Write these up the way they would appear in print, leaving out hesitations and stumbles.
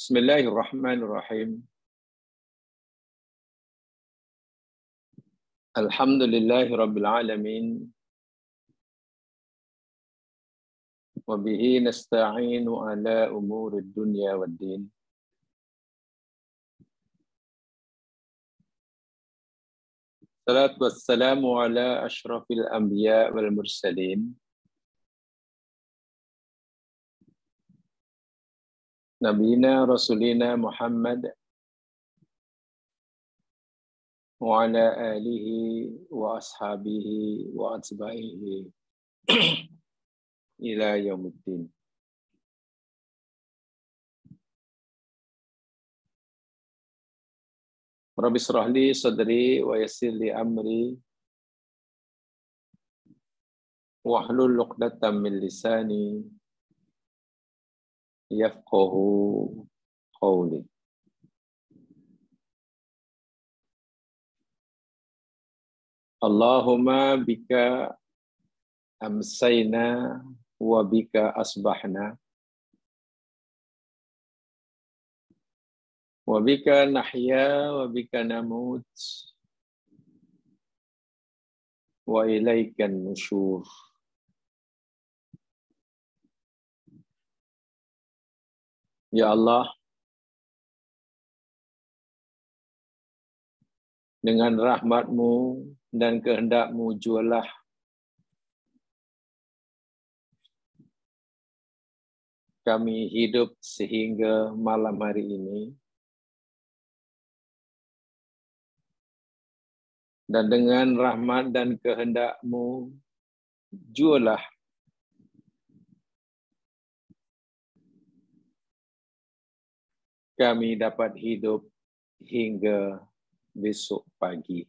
Bismillahirrahmanirrahim. Alhamdulillahirabbil alamin. Wa bihi nasta'inu ala umurid dunya waddin. Salatu wassalamu ala asyrafil anbiya wal mursalin. Nabiyina Rasulina Muhammad wa ala alihi wa ashabihi wa atba'ihi ila yaumiddin. Rabbi shrah li sadri wa yassir li amri wahlul 'uqdatam min lisani yafqahu qawli. Allahumma bika amsayna wa bika asbahna wa bika nahya wa bika namut wa ilaikan nusyur. Ya Allah, dengan rahmat-Mu dan kehendak-Mu jualah kami hidup sehingga malam hari ini. Dan dengan rahmat dan kehendak-Mu jualah kami dapat hidup hingga besok pagi.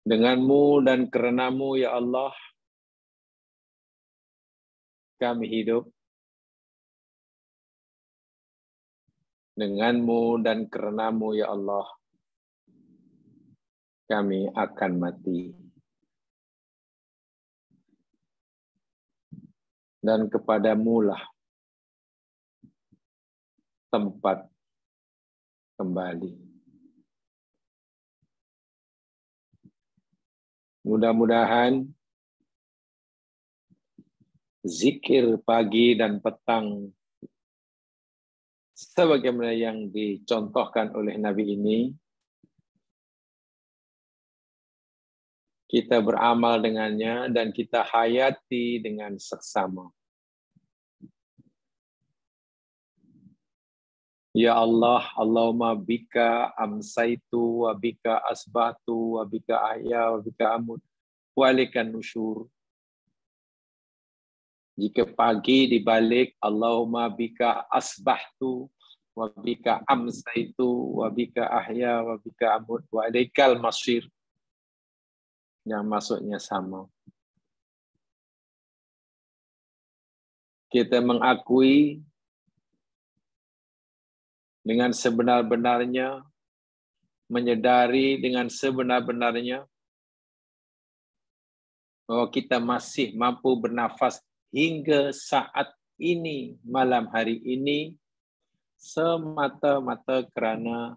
Dengan-Mu dan kerana-Mu, ya Allah, kami hidup. Dengan-Mu dan kerana-Mu, ya Allah, kami akan mati. Dan kepada-Mu lah tempat kembali. Mudah-mudahan zikir pagi dan petang sebagaimana yang dicontohkan oleh Nabi ini, kita beramal dengannya dan kita hayati dengan seksama. Ya Allah, Allahumma bika amsaitu wa bika asbahtu wa bika ahya wa bika amut wa alikan nusyur. Jika pagi dibalik, Allahumma bika asbahtu wa bika amsaitu wa bika ahya wa bika amut wa alaikal masir. Yang maksudnya sama. Kita mengakui dengan sebenar-benarnya, menyadari dengan sebenar-benarnya bahwa kita masih mampu bernafas hingga saat ini, malam hari ini, semata-mata kerana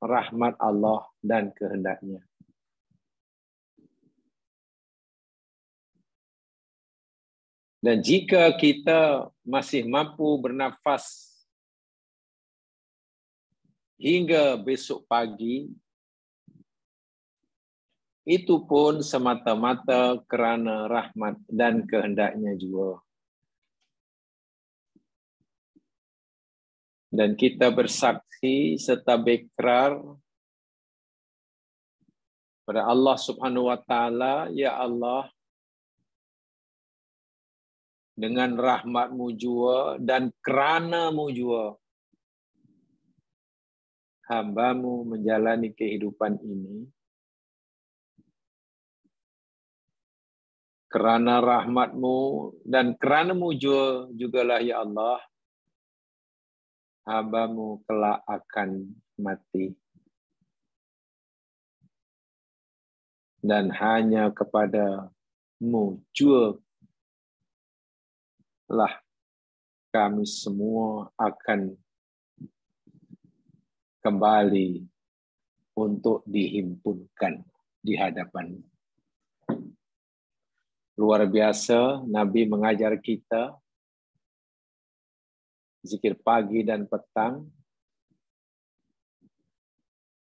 rahmat Allah dan kehendak-Nya. Dan jika kita masih mampu bernafas hingga besok pagi, itu pun semata-mata kerana rahmat dan kehendak-Nya juga. Dan kita bersaksi serta berikrar pada Allah Subhanahu wa taala, ya Allah, dengan rahmat-Mu jua dan kerana-Mu jua hamba-Mu menjalani kehidupan ini. Kerana rahmat-Mu dan kerana-Mu jugalah ya Allah, hamba-Mu kelak akan mati. Dan hanya kepada-Mu jua kami semua akan kembali untuk dihimpunkan di hadapan. Luar biasa, Nabi mengajar kita zikir pagi dan petang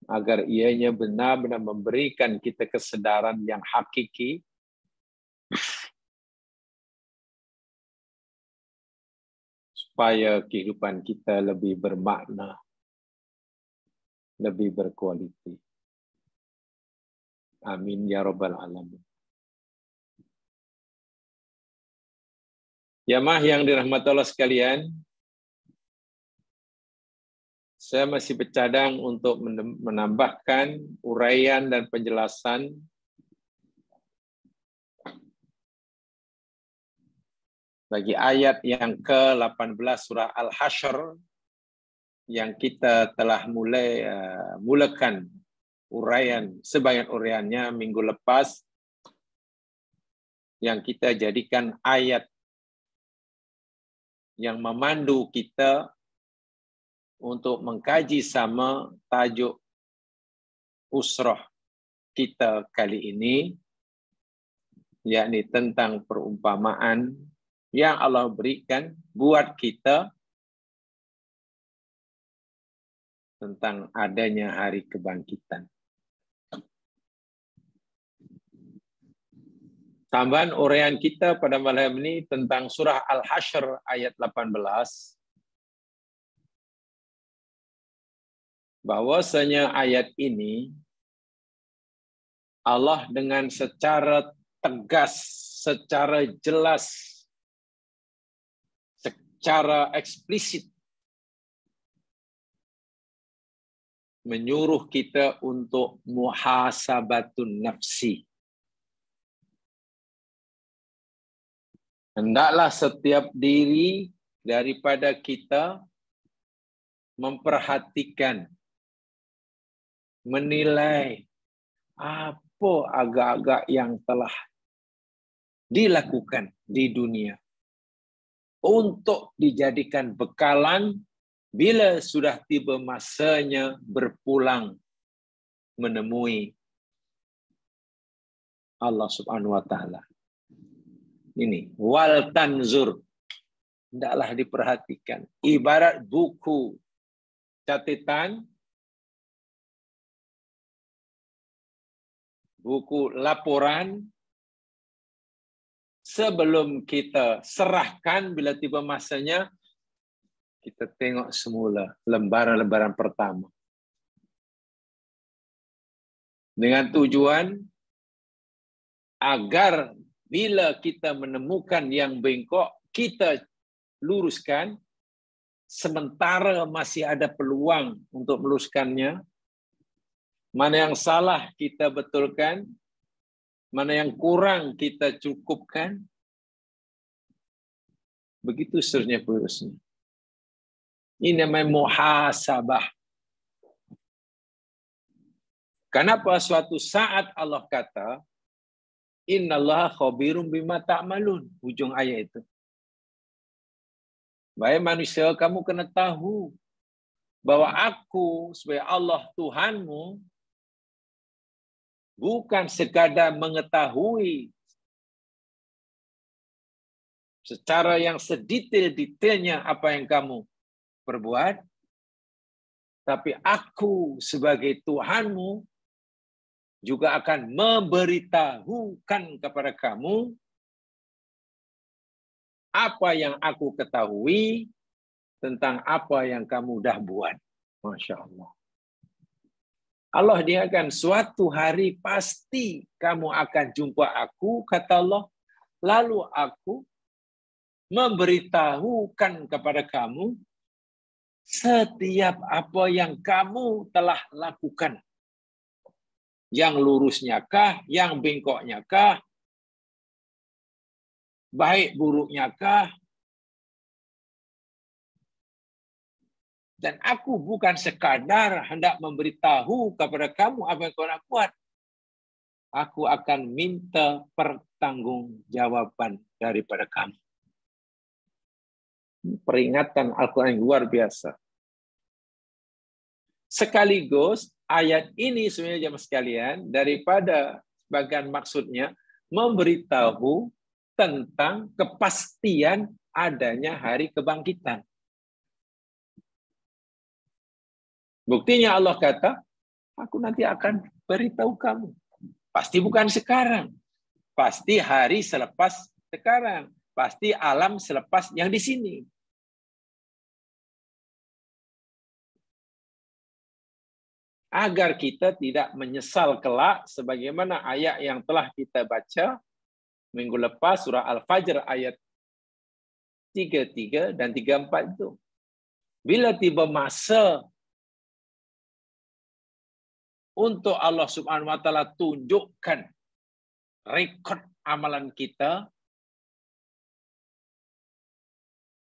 agar ianya benar-benar memberikan kita kesedaran yang hakiki supaya kehidupan kita lebih bermakna, lebih berkualiti. Amin ya rabbal alamin. Jamaah yang dirahmati Allah sekalian, saya masih bercadang untuk menambahkan uraian dan penjelasan bagi ayat yang ke-18 surah Al-Hasyr yang kita telah mulakan uraian sebagian uraiannya minggu lepas, yang kita jadikan ayat yang memandu kita untuk mengkaji sama tajuk usrah kita kali ini, yakni tentang perumpamaan yang Allah berikan buat kita tentang adanya hari kebangkitan. Tambahan uraian kita pada malam ini tentang surah Al-Hasyr ayat 18. Bahwasanya ayat ini Allah dengan secara tegas, secara jelas, secara eksplisit menyuruh kita untuk muhasabatun nafsi. Hendaklah setiap diri daripada kita memperhatikan, menilai apa agak-agak yang telah dilakukan di dunia untuk dijadikan bekalan bila sudah tiba masanya berpulang menemui Allah Subhanahu wa taala. Ini wal tanzur, hendaklah diperhatikan, ibarat buku catatan, buku laporan, sebelum kita serahkan bila tiba masanya, kita tengok semula lembaran-lembaran pertama. Dengan tujuan agar bila kita menemukan yang bengkok, kita luruskan, sementara masih ada peluang untuk meluruskannya. Mana yang salah kita betulkan, mana yang kurang kita cukupkan. Begitu seterusnya penerusnya. Ini namanya muhasabah. Kenapa suatu saat Allah kata, innallaha khabirum bima ta'malun, ujung ayat itu. Baik manusia, kamu kena tahu bahwa aku sebagai Allah Tuhanmu bukan sekadar mengetahui secara yang sedetail-detailnya apa yang kamu perbuat, tapi aku sebagai Tuhanmu juga akan memberitahukan kepada kamu apa yang aku ketahui tentang apa yang kamu dah buat. Masya Allah. Allah diakan suatu hari pasti kamu akan jumpa aku, kata Allah. Lalu aku memberitahukan kepada kamu setiap apa yang kamu telah lakukan. Yang lurusnya kah, yang bengkoknya kah, baik buruknya kah. Dan aku bukan sekadar hendak memberitahu kepada kamu apa yang kau nak buat. Aku akan minta pertanggungjawaban daripada kamu. Peringatan Al-Quran yang luar biasa. Sekaligus ayat ini sebenarnya jemaah sekalian, daripada bagian maksudnya memberitahu tentang kepastian adanya hari kebangkitan. Buktinya Allah kata, aku nanti akan beritahu kamu. Pasti bukan sekarang. Pasti hari selepas sekarang. Pasti alam selepas yang di sini. Agar kita tidak menyesal kelak sebagaimana ayat yang telah kita baca minggu lepas, surah Al-Fajr ayat 33 dan 34 itu. Bila tiba masa untuk Allah Subhanahu wa taala tunjukkan rekod amalan kita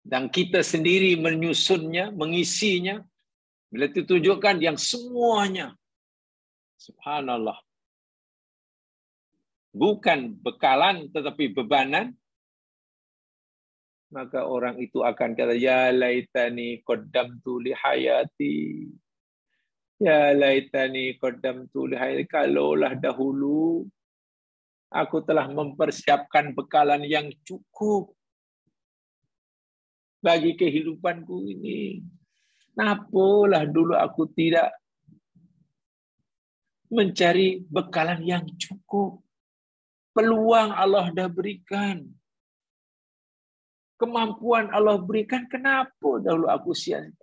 dan kita sendiri menyusunnya, mengisinya, bila ditunjukkan yang semuanya, subhanallah, bukan bekalan tetapi bebanan, maka orang itu akan kata, ya laitani qaddamtu li hayati. Ya laitani qaddamtu li hayati. Kalaulah dahulu aku telah mempersiapkan bekalan yang cukup bagi kehidupanku ini. Napalah dulu aku tidak mencari bekalan yang cukup. Peluang Allah dah berikan. Kemampuan Allah berikan, kenapa dahulu aku sia-sia?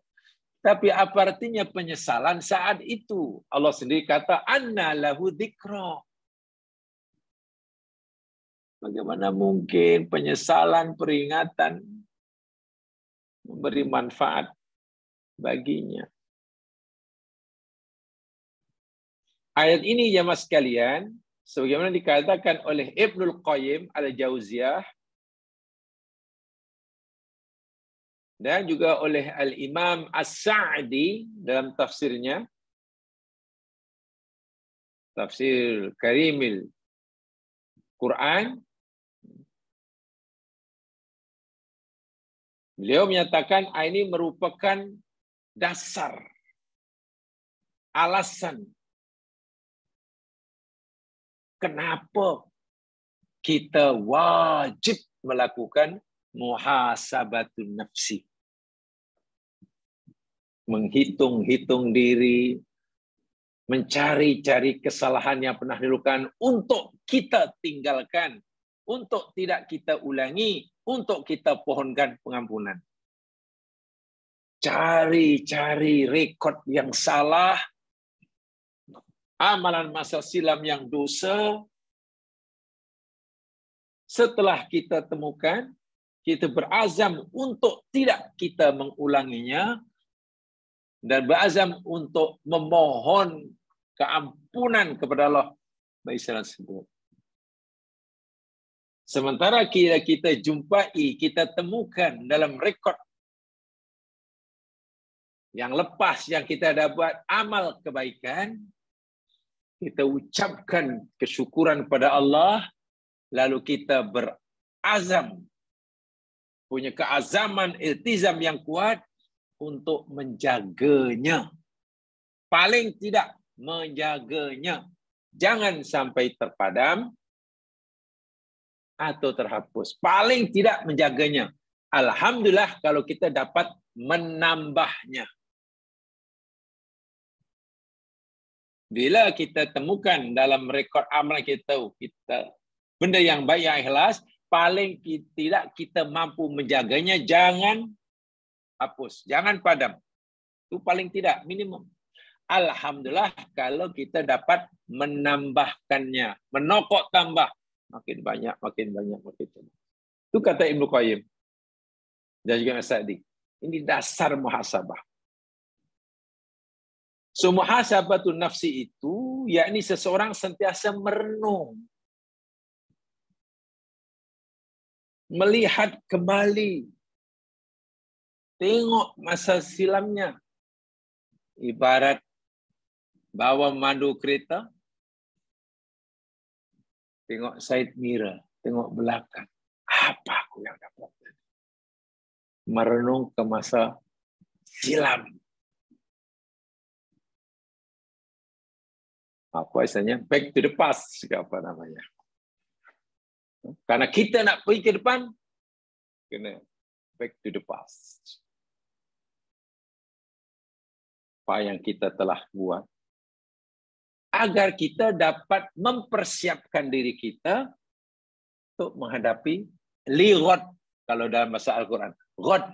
Tapi apa artinya penyesalan saat itu? Allah sendiri kata, anna lahu dzikra. Bagaimana mungkin penyesalan, peringatan memberi manfaat baginya? Ayat ini jemaah sekalian, sebagaimana dikatakan oleh Ibnul Qayyim Al-Jauziyah dan juga oleh Al-Imam As-Sa'di dalam tafsirnya, tafsir Karimil Quran, beliau menyatakan ini merupakan dasar, alasan kenapa kita wajib melakukan muhasabatun nafsi. Menghitung-hitung diri, mencari-cari kesalahan yang pernah dilakukan untuk kita tinggalkan, untuk tidak kita ulangi, untuk kita pohonkan pengampunan. Cari-cari rekod yang salah, amalan masa silam yang dosa. Setelah kita temukan, kita berazam untuk tidak kita mengulanginya, dan berazam untuk memohon keampunan kepada Allah bagi salah tersebut. Sementara kita jumpai, kita temukan dalam rekod yang lepas yang kita dapat amal kebaikan, kita ucapkan kesyukuran pada Allah, lalu kita berazam, punya keazaman, iltizam yang kuat untuk menjaganya. Paling tidak menjaganya. Jangan sampai terpadam atau terhapus. Paling tidak menjaganya. Alhamdulillah kalau kita dapat menambahnya. Bila kita temukan dalam rekod amal kita benda yang baik, yang ikhlas, paling tidak kita mampu menjaganya, jangan hapus, jangan padam. Itu paling tidak, minimum. Alhamdulillah kalau kita dapat menambahkannya, menokok tambah. Makin banyak, makin banyak, makin banyak. Itu kata Ibnu Qayyim. Dan juga As-Sa'di. Ini dasar muhasabah. So, muhasabatun nafsi itu, yakni seseorang sentiasa merenung. Melihat kembali. Tengok masa silamnya. Ibarat bawa mandu kereta. Tengok side mirror. Tengok belakang. Apa aku yang dapat? merenung ke masa silam. Apa istilahnya? Back to the past, apa namanya? Karena kita nak pergi ke depan, kena back to the past. Apa yang kita telah buat, agar kita dapat mempersiapkan diri kita untuk menghadapi lighad, kalau dalam bahasa Al-Quran, ghad,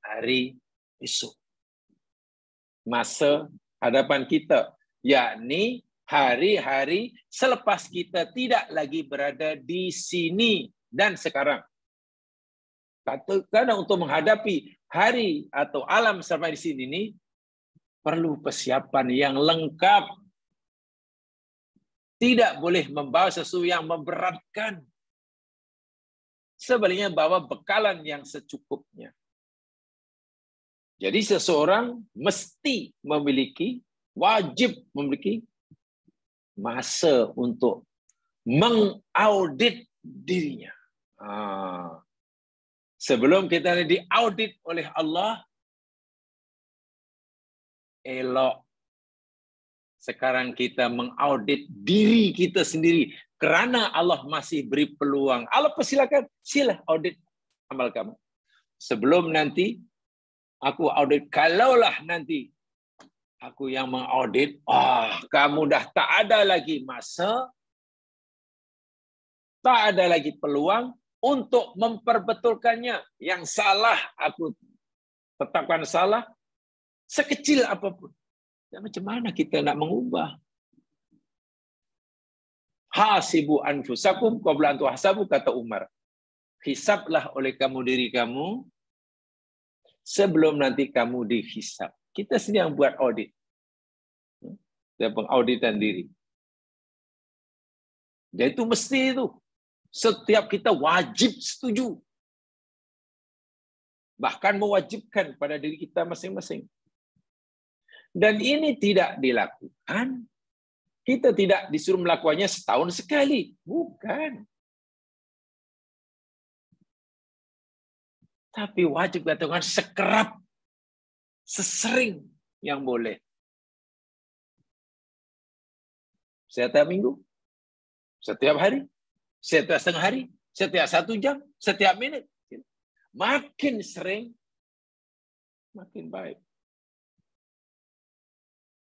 hari esok. Masa hadapan kita, yakni hari-hari selepas kita tidak lagi berada di sini dan sekarang. Kadang untuk menghadapi hari atau alam sampai di sini ini perlu persiapan yang lengkap. Tidak boleh membawa sesuatu yang memberatkan. Sebaliknya bawa bekalan yang secukupnya. Jadi seseorang mesti memiliki, wajib memiliki masa untuk mengaudit dirinya. Sebelum kita diaudit oleh Allah, elok sekarang kita mengaudit diri kita sendiri. Kerana Allah masih beri peluang. Allah persilakan, sila audit amal kamu. Sebelum nanti aku audit, kalaulah nanti aku yang mengaudit, kamu dah tak ada lagi masa, tak ada lagi peluang untuk memperbetulkannya. Yang salah aku tetapkan salah, sekecil apapun. Dan macam mana kita nak mengubah? Hasibu anfusakum qabla an tuhasabu, kata Umar. Hisablah oleh kamu diri kamu sebelum nanti kamu dihisab. Kita sendiri yang buat audit. Dan pengauditan diri. Jadi itu mesti itu. Setiap kita wajib setuju. Bahkan mewajibkan pada diri kita masing-masing. Dan ini tidak dilakukan. Kita tidak disuruh melakukannya setahun sekali. Bukan. Tapi wajib katakan sekerap, sesering yang boleh. Setiap minggu, setiap hari, setiap setengah hari, setiap 1 jam, setiap minit. Makin sering, makin baik.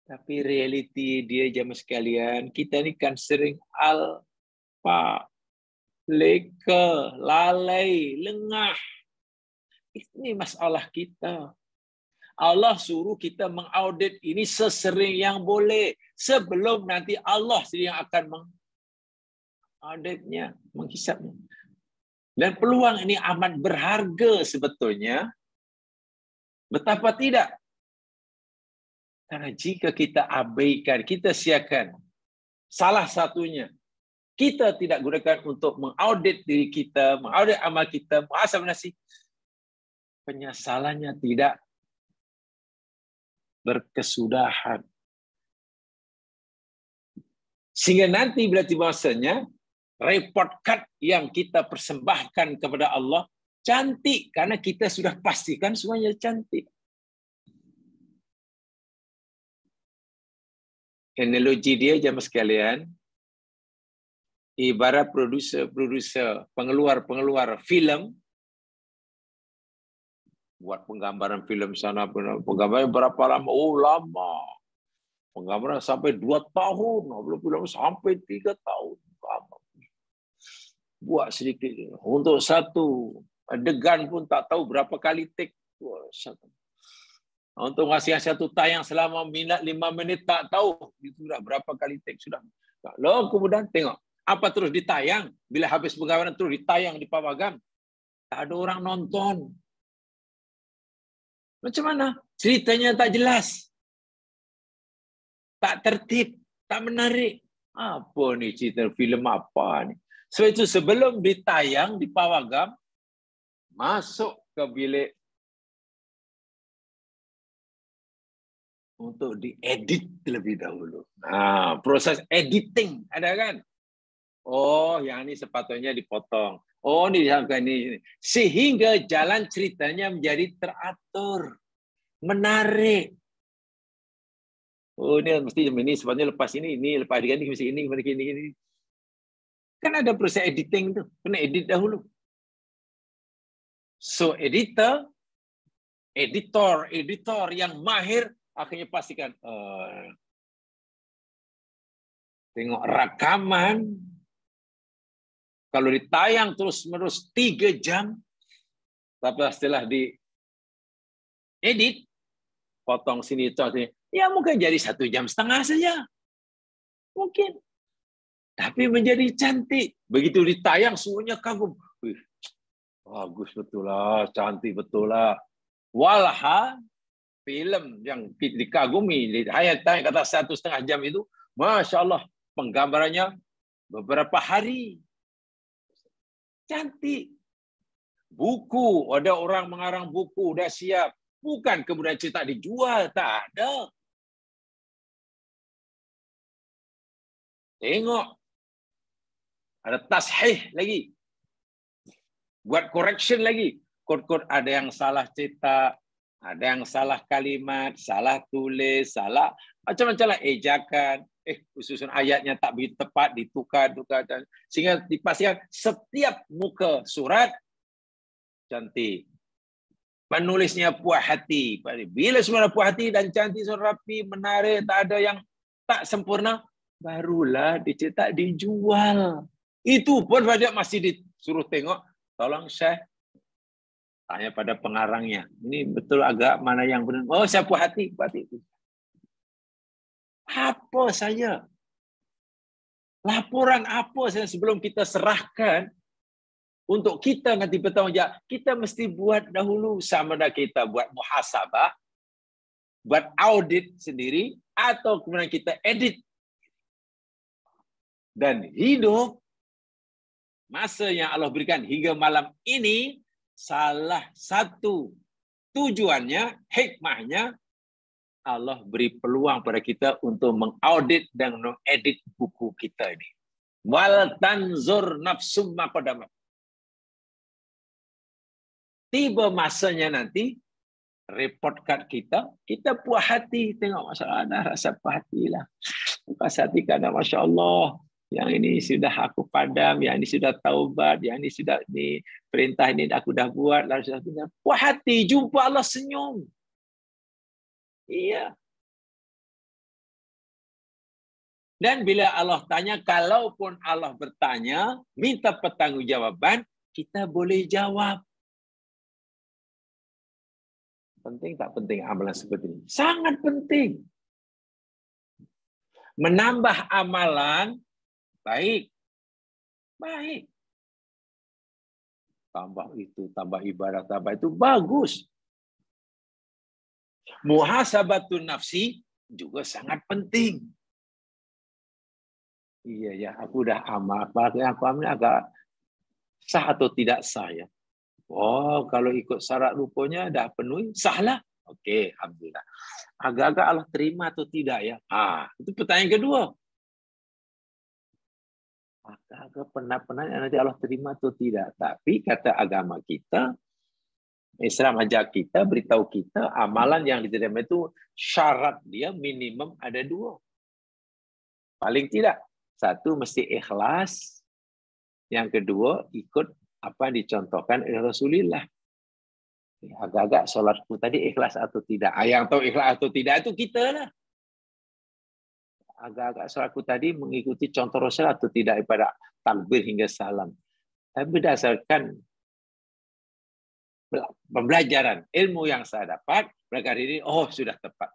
Tapi realiti dia jamaah sekalian, kita ni kan sering alpa, leka, lalai, lengah. Ini masalah kita. Allah suruh kita mengaudit ini sesering yang boleh. Sebelum nanti Allah sendiri yang akan mengauditnya, menghisapnya. Dan peluang ini amat berharga sebetulnya. Betapa tidak? Karena jika kita abaikan, kita siakan. Salah satunya, kita tidak gunakan untuk mengaudit diri kita, mengaudit amal kita, muhasabah nafsi. Penyesalannya tidak berkesudahan. Sehingga nanti bila tiba masanya, report card yang kita persembahkan kepada Allah cantik karena kita sudah pastikan semuanya cantik. Analogi dia jamaah sekalian, ibarat produser, pengeluar filem, buat penggambaran filem sana, penggambaran berapa lama? Oh, lama. Penggambaran sampai 2 tahun, belum film sampai 3 tahun. Lama. Buat sedikit. Untuk satu adegan pun tak tahu berapa kali take. Untuk ngasih satu tayang selama 5 minit tak tahu itu sudah berapa kali take sudah. Lalu kemudian tengok apa terus ditayang, bila habis penggambaran terus ditayang di pawagam. Tak ada orang nonton. Macam mana? Ceritanya tak jelas. Tak tertib, tak menarik. Apa ni cerita filem apa ni? Sebab itu sebelum ditayang di pawagam, masuk ke bilik untuk diedit terlebih dahulu. Proses editing ada kan? Oh, yang ini sepatutnya dipotong. Oh, ini. Sehingga jalan ceritanya menjadi teratur, menarik. Oh, ini mesti ini sebabnya lepas ini lepas ini mesti ini. Kan ada proses editing tuh, kena edit dahulu. So editor yang mahir akhirnya pastikan tengok rekaman kalau ditayang terus-menerus 3 jam, tapi setelah di edit, potong sini, ya mungkin jadi 1,5 jam saja. Mungkin. Tapi menjadi cantik. Begitu ditayang, semuanya kagum. Wih, bagus betul lah, cantik betul lah. Walahan, film yang dikagumi, tayang kata 1,5 jam itu, Masya Allah, penggambarannya beberapa hari. Cantik. Buku, ada orang mengarang buku, udah siap. Bukan kemudian cerita dijual, tak ada. Tengok. Ada tashih lagi. Buat correction lagi. Kod-kod ada yang salah cetak, ada yang salah kalimat, salah tulis, salah macam-macam lah ejakan. Susun ayatnya tak begitu tepat, ditukar. Sehingga dipastikan setiap muka surat cantik. Penulisnya puas hati. Bila semua puas hati dan cantik, rapi, menarik, tak ada yang tak sempurna, barulah dicetak, dijual. Itu pun banyak masih disuruh tengok. Tolong Syekh, tanya pada pengarangnya. Ini betul agak mana yang benar. Oh, saya puas hati. Apa saya? Laporan apa saya sebelum kita serahkan untuk kita nanti bertanggungjawab? Kita mesti buat dahulu. Sama ada kita buat muhasabah, buat audit sendiri, atau kemudian kita edit. Dan hidup masa yang Allah berikan hingga malam ini, salah satu tujuannya, hikmahnya, Allah beri peluang pada kita untuk mengaudit dan mengedit buku kita ini. Wal tanzur nafsum ma qaddamat. Tiba masanya nanti, report card kita puas hati. Tengok, Masya Allah, dah rasa puas hati lah. Puas hati kadang, Masya Allah, yang ini sudah aku padam, yang ini sudah taubat, yang ini sudah ni perintah ini aku dah buat, lalu sudah benar. Puas hati, jumpa Allah senyum. Iya. Dan bila Allah tanya, kalaupun Allah bertanya, minta pertanggungjawaban, kita boleh jawab. Penting tak penting amalan seperti ini? Sangat penting. Menambah amalan, baik. Tambah itu, tambah ibadah, tambah itu, bagus. Muhasabatun nafsi juga sangat penting. Iya ya, aku udah amal. Aku amal agak sah atau tidak sah ya. Oh, kalau ikut syarat rupanya dah penuhi, sahlah. Okey, alhamdulillah. Agak-agak Allah terima atau tidak ya? Itu pertanyaan kedua. Agak-agak pernah nanti Allah terima atau tidak. Tapi kata agama kita, Islam ajar kita, beritahu kita, amalan yang diterima itu syarat dia minimum ada 2. Paling tidak. 1 mesti ikhlas. Yang kedua, ikut apa yang dicontohkan oleh Rasulullah. Agak-agak solatku tadi ikhlas atau tidak. Yang tahu ikhlas atau tidak itu kita lah. Agak-agak solatku tadi mengikuti contoh Rasul atau tidak pada takbir hingga salam. Tapi berdasarkan pembelajaran ilmu yang saya dapat, perkara ini sudah tepat.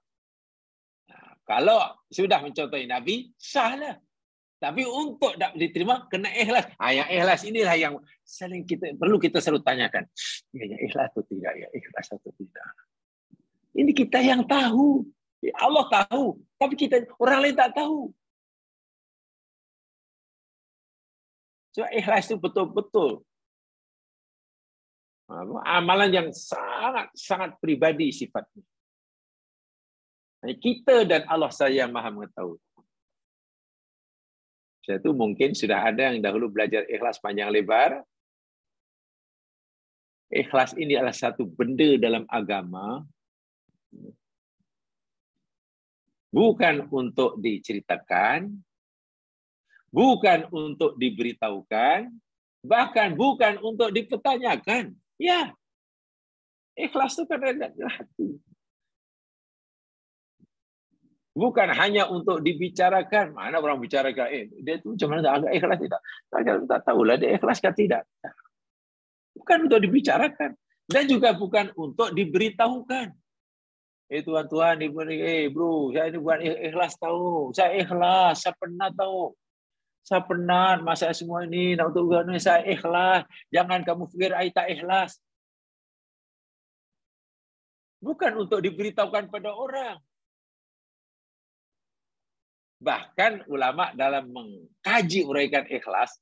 Nah, kalau sudah mencontohi Nabi, sahlah. Tapi untuk diterima kena ikhlas. Yang ikhlas inilah yang perlu kita selalu tanyakan. Ya, ikhlas atau tidak? Ya, ikhlas atau tidak? Ini kita yang tahu. Allah tahu, tapi kita orang lain tak tahu. So, ikhlas itu betul-betul amalan yang sangat pribadi sifatnya. Kita dan Allah saja yang Maha mengetahui. Saya itu mungkin sudah ada yang dahulu belajar ikhlas panjang lebar, Ikhlas ini adalah satu benda dalam agama, bukan untuk diceritakan, bukan untuk diberitahukan, bahkan bukan untuk dipertanyakan. Ya, ikhlas itu kan ada dalam hati. Bukan hanya untuk dibicarakan. Mana orang bicarakan, dia itu macam mana, agak ikhlas tidak? Tak tahulah dia ikhlas atau tidak. Bukan untuk dibicarakan. Dan juga bukan untuk diberitahukan. Tuan-tuan, bro, saya ini bukan ikhlas tahu. Saya ikhlas, saya pernah tahu. Saya penat masa semua ini, nak untuk saya ikhlas. Jangan kamu fikir saya tak ikhlas. Bukan untuk diberitahukan pada orang. Bahkan ulama dalam mengkaji uraikan ikhlas,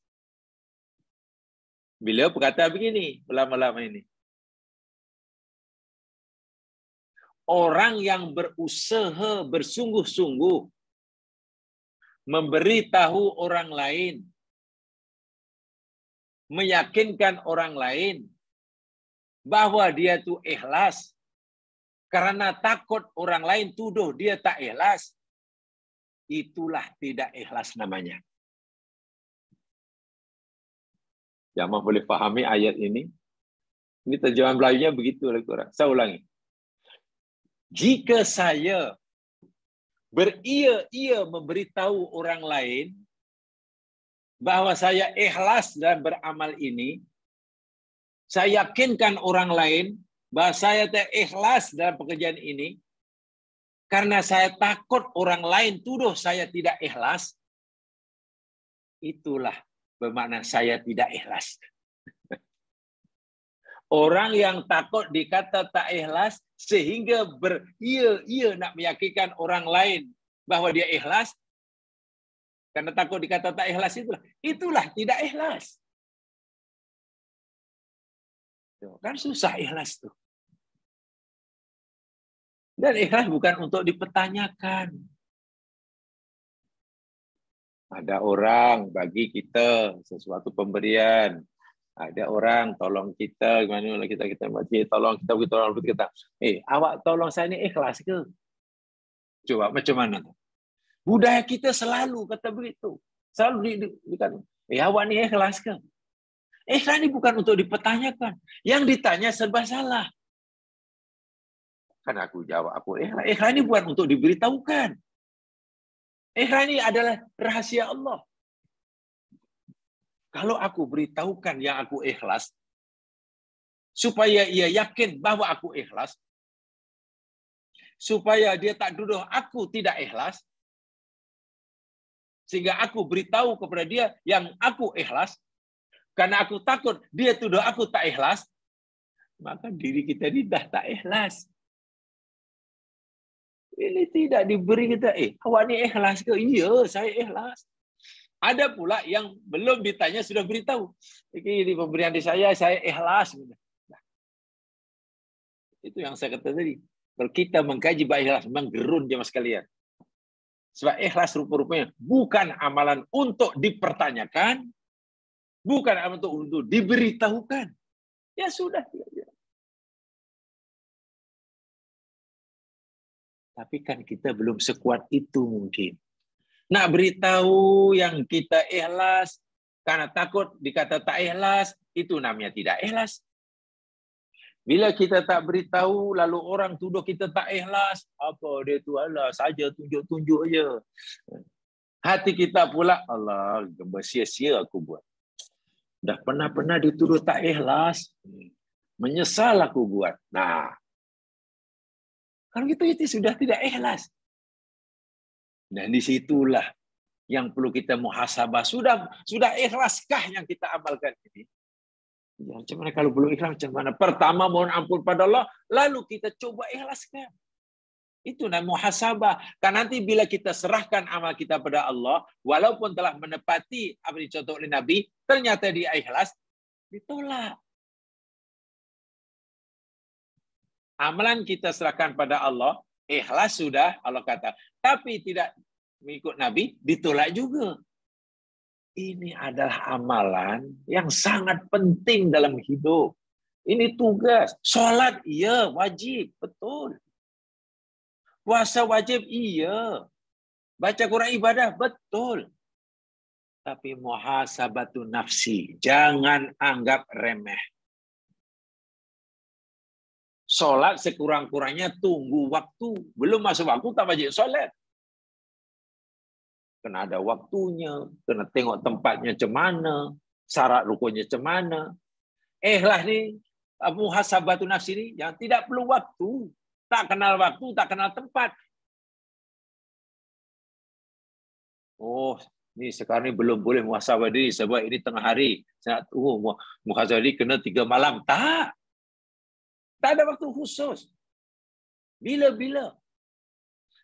beliau berkata begini, ulama-ulama ini. Orang yang berusaha bersungguh-sungguh memberitahu orang lain, meyakinkan orang lain bahwa dia itu ikhlas karena takut orang lain tuduh dia tak ikhlas, itulah tidak ikhlas namanya. Jamaah boleh fahami ayat ini? Ini terjemahan Melayunya begitu. Saya ulangi. Jika saya beria-ia memberitahu orang lain bahwa saya ikhlas dalam beramal ini, saya yakinkan orang lain bahwa saya tak ikhlas dalam pekerjaan ini, karena saya takut orang lain tuduh saya tidak ikhlas, itulah bermakna saya tidak ikhlas. Orang yang takut dikata tak ikhlas sehingga beria-ia nak meyakinkan orang lain bahwa dia ikhlas, karena takut dikata tak ikhlas, itulah tidak ikhlas. Kan susah ikhlas tuh. Dan ikhlas bukan untuk dipertanyakan. Ada orang bagi kita sesuatu pemberian. Ada orang tolong kita, gimana kita baca, tolong kita. Awak tolong saya ni ikhlas ke? Coba macam mana? Budaya kita selalu kata begitu. Selalu dikata, awak ni ikhlas ke? Ikhlas ni bukan untuk dipertanyakan. Yang ditanya serba salah. Kan aku jawab, aku ikhlas. Ikhlas ni bukan untuk diberitahukan. Ikhlas ni adalah rahasia Allah. Kalau aku beritahukan yang aku ikhlas, supaya ia yakin bahwa aku ikhlas, supaya dia tak tuduh aku tidak ikhlas, sehingga aku beritahu kepada dia yang aku ikhlas, karena aku takut dia tuduh aku tak ikhlas, maka diri kita ini dah tak ikhlas. Ini tidak diberi kita, awak ni ikhlas ke? Ya, saya ikhlas. Ada pula yang belum ditanya sudah beritahu. Ini pemberian di saya ikhlas. Itu yang saya kata tadi. Kalau kita mengkaji bab ikhlas, memang gerun jemaah sekalian. Sebab ikhlas rupa-rupanya bukan amalan untuk dipertanyakan, bukan amalan untuk diberitahukan. Ya sudah. Tapi kan kita belum sekuat itu mungkin. Nak beritahu yang kita ikhlas, karena takut dikata tak ikhlas, itu namanya tidak ikhlas. Bila kita tak beritahu, lalu orang tuduh kita tak ikhlas, apa dia tu, alah saja tunjuk-tunjuk aja. Hati kita pula, Allah, sia-sia aku buat. Dah pernah dituduh tak ikhlas, menyesal aku buat. Nah, kalau gitu itu sudah tidak ikhlas. Dan disitulah yang perlu kita muhasabah. Sudah ikhlaskah yang kita amalkan ini? Ya, macam mana kalau belum ikhlas, macam mana? Pertama mohon ampun pada Allah, lalu kita coba ikhlaskan. Itu namanya muhasabah. Karena nanti bila kita serahkan amal kita pada Allah, walaupun telah menepati apa dicontoh oleh Nabi, ternyata dia ikhlas, ditolak. Amalan kita serahkan pada Allah, ikhlas sudah, Allah kata. Tapi tidak mengikut Nabi, ditolak juga. Ini adalah amalan yang sangat penting dalam hidup. Ini tugas. Sholat, iya, wajib. Betul. Puasa wajib, iya. Baca Quran ibadah, betul. Tapi muhasabatu nafsi, jangan anggap remeh. Sholat sekurang-kurangnya tunggu waktu. Belum masuk waktu, tak wajib sholat. Kena ada waktunya, kena tengok tempatnya macam mana, syarat rukunnya macam mana. Lah ni, muhasabatu nafsi ni yang tidak perlu waktu. Tak kenal waktu, tak kenal tempat. Oh, ni sekarang ni belum boleh muhasabah diri sebab ini tengah hari. Saya nak tunggu muhasabah diri kena 3 malam. Tak. Tak ada waktu khusus. Bila-bila.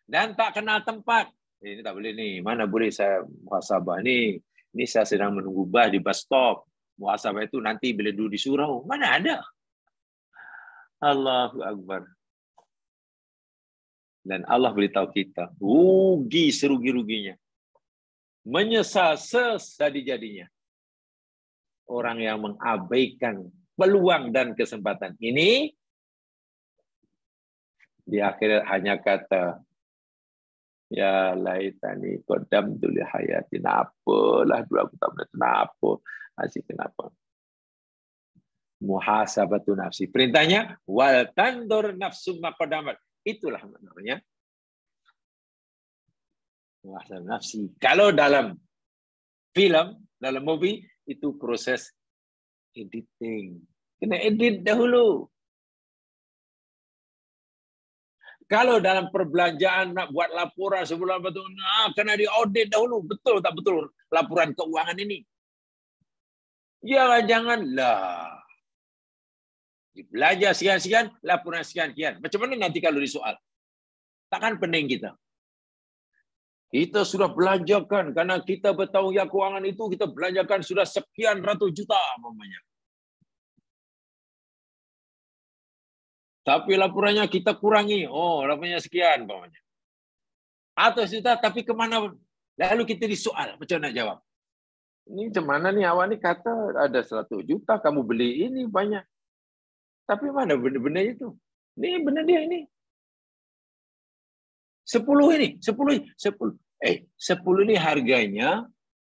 Dan tak kenal tempat. Ini tak boleh ni. Mana boleh saya muhasabah ni? Ini saya sedang menunggu bas di bus stop. Muhasabah itu nanti bila duduk di surau. Mana ada? Allahu Akbar. Dan Allah beritahu kita, rugi serugi-ruginya. Menyesal sesadi-jadinya. Orang yang mengabaikan peluang dan kesempatan ini, di akhirat hanya kata, ya laitani qaddamtu li hayati. Apalah dulu aku tak boleh kenapa. Asyik kenapa? Muhasabatu nafsi. Perintahnya, wal tandur nafsum ma qaddamat. Itulah namanya muhasabah nafsi. Kalau dalam film, dalam movie, itu proses editing. Kena edit dahulu. Kalau dalam perbelanjaan nak buat laporan sebelum betul, kena diaudit dahulu. Betul tak betul laporan keuangan ini? Jangan-janganlah. Belanja sekian-sekian, laporan sekian-sekian. Macam mana nanti kalau disoal? Takkan pening kita. Kita sudah belanjakan, karena kita bertanggungjawab keuangan itu, kita belanjakan sudah sekian ratus juta. Mamanya. Tapi laporannya kita kurangi. Oh, laporannya sekian. Mamanya. Atau juta, tapi kemana? Lalu kita disoal. Macam nak jawab? Ini macam mana nih? Awak ni kata ada 100 juta, kamu beli ini banyak. Tapi mana benda-benda itu? Ini benda dia ini. 10 ini. 10 ini. 10 ini harganya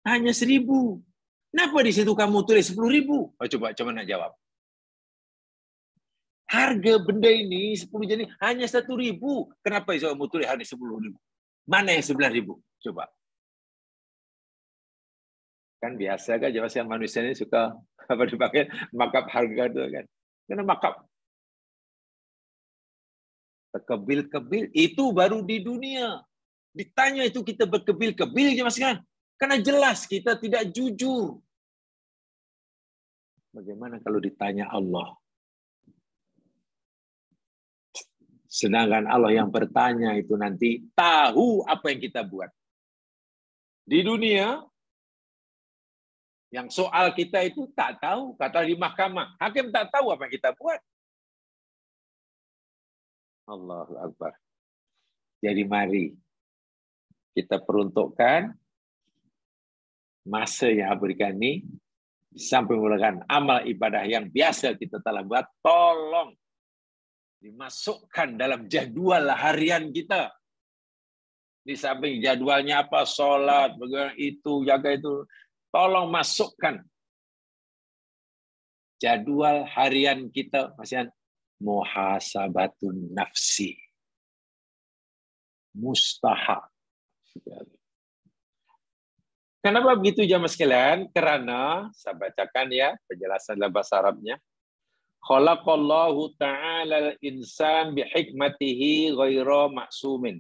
hanya 1.000. Kenapa di situ kamu tulis 10.000? Oh, coba nak jawab. Harga benda ini 10 jenis hanya 1.000. Kenapa kamu tulis hanya 10.000? Mana yang 9.000? Coba. Kan biasa kan jawab manusia ini suka apa dipakai markup harga itu kan. Kena markup. Kebil-kebil itu baru di dunia. Ditanya itu kita berkebil-kebil je Mas kan. Karena jelas kita tidak jujur. Bagaimana kalau ditanya Allah? Sedangkan Allah yang bertanya itu nanti tahu apa yang kita buat. Di dunia yang soal kita itu tak tahu. Kata di mahkamah, hakim tak tahu apa yang kita buat. Allahu Akbar. Jadi mari kita peruntukkan masa yang berikan ini sampai melakukan amal ibadah yang biasa kita telah buat, tolong dimasukkan dalam jadual harian kita. Di samping jadwalnya apa, sholat, bagaimana itu, jaga itu, tolong masukkan jadwal harian kita, masih muhasabatun nafsi. Mustahab. Kenapa begitu jamaah sekalian? Karena saya bacakan ya penjelasan dalam bahasa Arabnya. Khalaqallahu ta'ala al-insan bihikmatihi ghaira ma'sumin.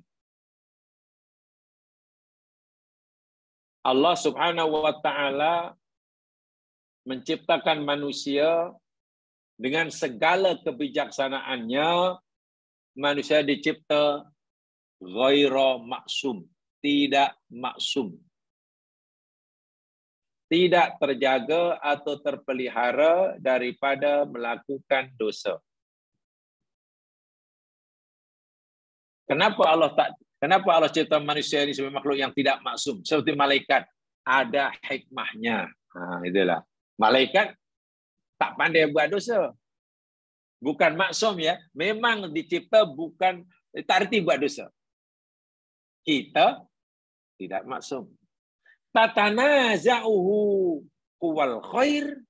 Allah Subhanahu wa taala menciptakan manusia dengan segala kebijaksanaannya. Manusia dicipta ghaira maksum, tidak maksum. Tidak terjaga atau terpelihara daripada melakukan dosa. Kenapa Allah cipta manusia ini sebagai makhluk yang tidak maksum? Seperti malaikat, ada hikmahnya. Itulah. Malaikat tak pandai buat dosa. Bukan maksum ya. Memang dicipta bukan, tak erti buat dosa. Kita tidak maksum. Tatanaza'uhu kuwal khair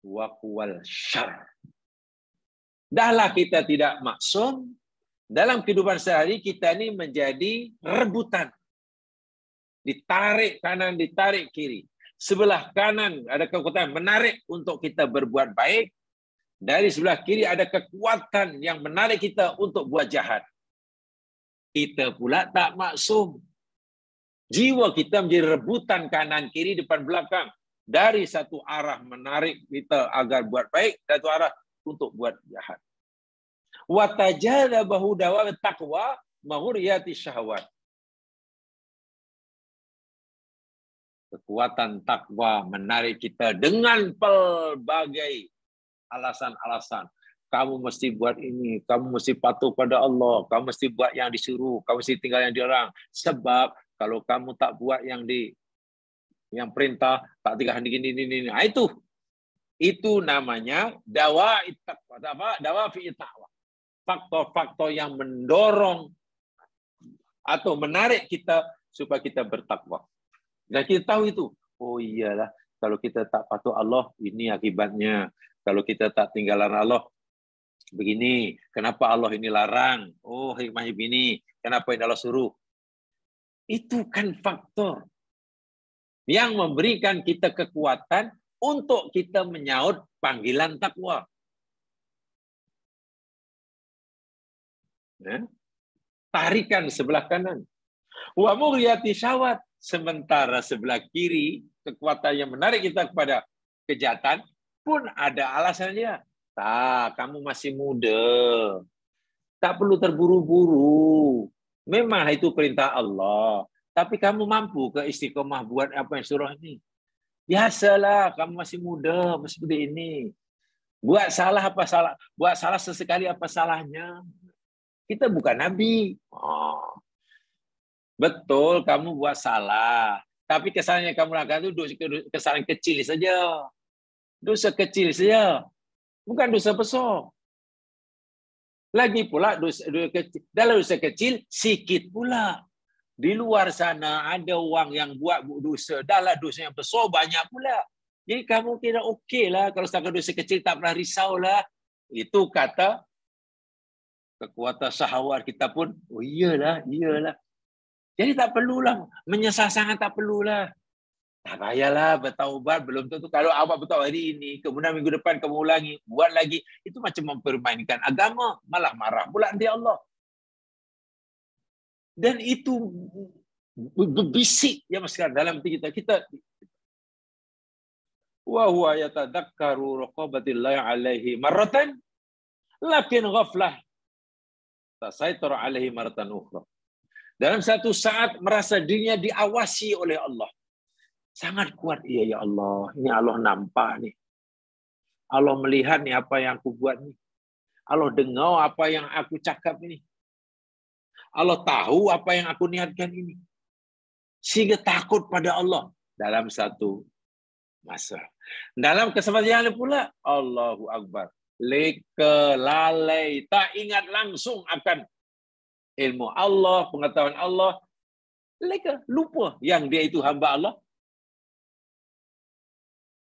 wa kuwal syarr. Dahlah kita tidak maksum, dalam kehidupan sehari kita ini menjadi rebutan. Ditarik kanan, ditarik kiri. Sebelah kanan ada kekuatan menarik untuk kita berbuat baik. Dari sebelah kiri ada kekuatan yang menarik kita untuk buat jahat. Kita pula tak maksum. Jiwa kita menjadi rebutan kanan, kiri, depan, belakang. Dari satu arah menarik kita agar buat baik, dan satu arah untuk buat jahat. Wa tajadabahu dawa taqwa mahuriyati syahwat. Kekuatan takwa menarik kita dengan pelbagai alasan-alasan. Kamu mesti buat ini, kamu mesti patuh pada Allah, kamu mesti buat yang disuruh, kamu mesti tinggal yang dilarang. Sebab kalau kamu tak buat yang perintah, tak tinggal ini. Nah, itu namanya dawa taqwa. Dawa fi taqwa. Faktor-faktor yang mendorong atau menarik kita supaya kita bertakwa. Dan kita tahu itu. Oh iyalah, kalau kita tak patuh Allah, ini akibatnya. Kalau kita tak tinggalan Allah, begini. Kenapa Allah ini larang? Oh, hikmahnya begini. Kenapa ini Allah suruh? Itu kan faktor yang memberikan kita kekuatan untuk kita menyaut panggilan takwa. Ya? Tarikan sebelah kanan. Wa mughyati syahwat. Sementara sebelah kiri, kekuatan yang menarik kita kepada kejahatan pun ada alasannya. Tak, kamu masih muda. Tak perlu terburu-buru. Memang itu perintah Allah. Tapi kamu mampu ke istiqomah buat apa yang surah ini? Biasalah, kamu masih muda, masih seperti ini. Buat salah apa salah? Buat salah sesekali apa salahnya? Kita bukan Nabi. Oh. Betul, kamu buat salah. Tapi kesalahan yang kamu lakukan itu kesalahan kecil saja. Dosa kecil saja. Bukan dosa besar. Lagi pula dalam dosa kecil, sikit pula. Di luar sana ada orang yang buat dosa. Dalam dosa yang besar, banyak pula. Jadi kamu kira okey lah. Kalau setakat dosa kecil, tak pernah risau lah. Itu kata kekuatan syahwat kita pun, oh iyalah. Jadi tak perlulah, menyesal sangat tak perlulah. Tak payahlah bertaubat, belum tentu. Kalau awak bertaubat hari ini, kemudian minggu depan kamu ulangi, buat lagi, itu macam mempermainkan agama, malah marah pula nanti Allah. Dan itu berbisik ya sekarang dalam hati kita wa huwa yatadakkaru raqabatillahi alaihi marratan lakin ghaflah tasaitar alaihi marratan ukhra. Dalam satu saat merasa dirinya diawasi oleh Allah. Sangat kuat. Iya ya Allah. Ini Allah nampak nih. Allah melihat nih apa yang aku buat nih. Allah dengar apa yang aku cakap ini. Allah tahu apa yang aku niatkan ini. Sehingga takut pada Allah. Dalam satu masa. Dalam kesempatan yang lain pula. Allahu Akbar. Leka, lalai. Tak ingat langsung akan ilmu Allah, pengetahuan Allah, mereka lupa yang dia itu hamba Allah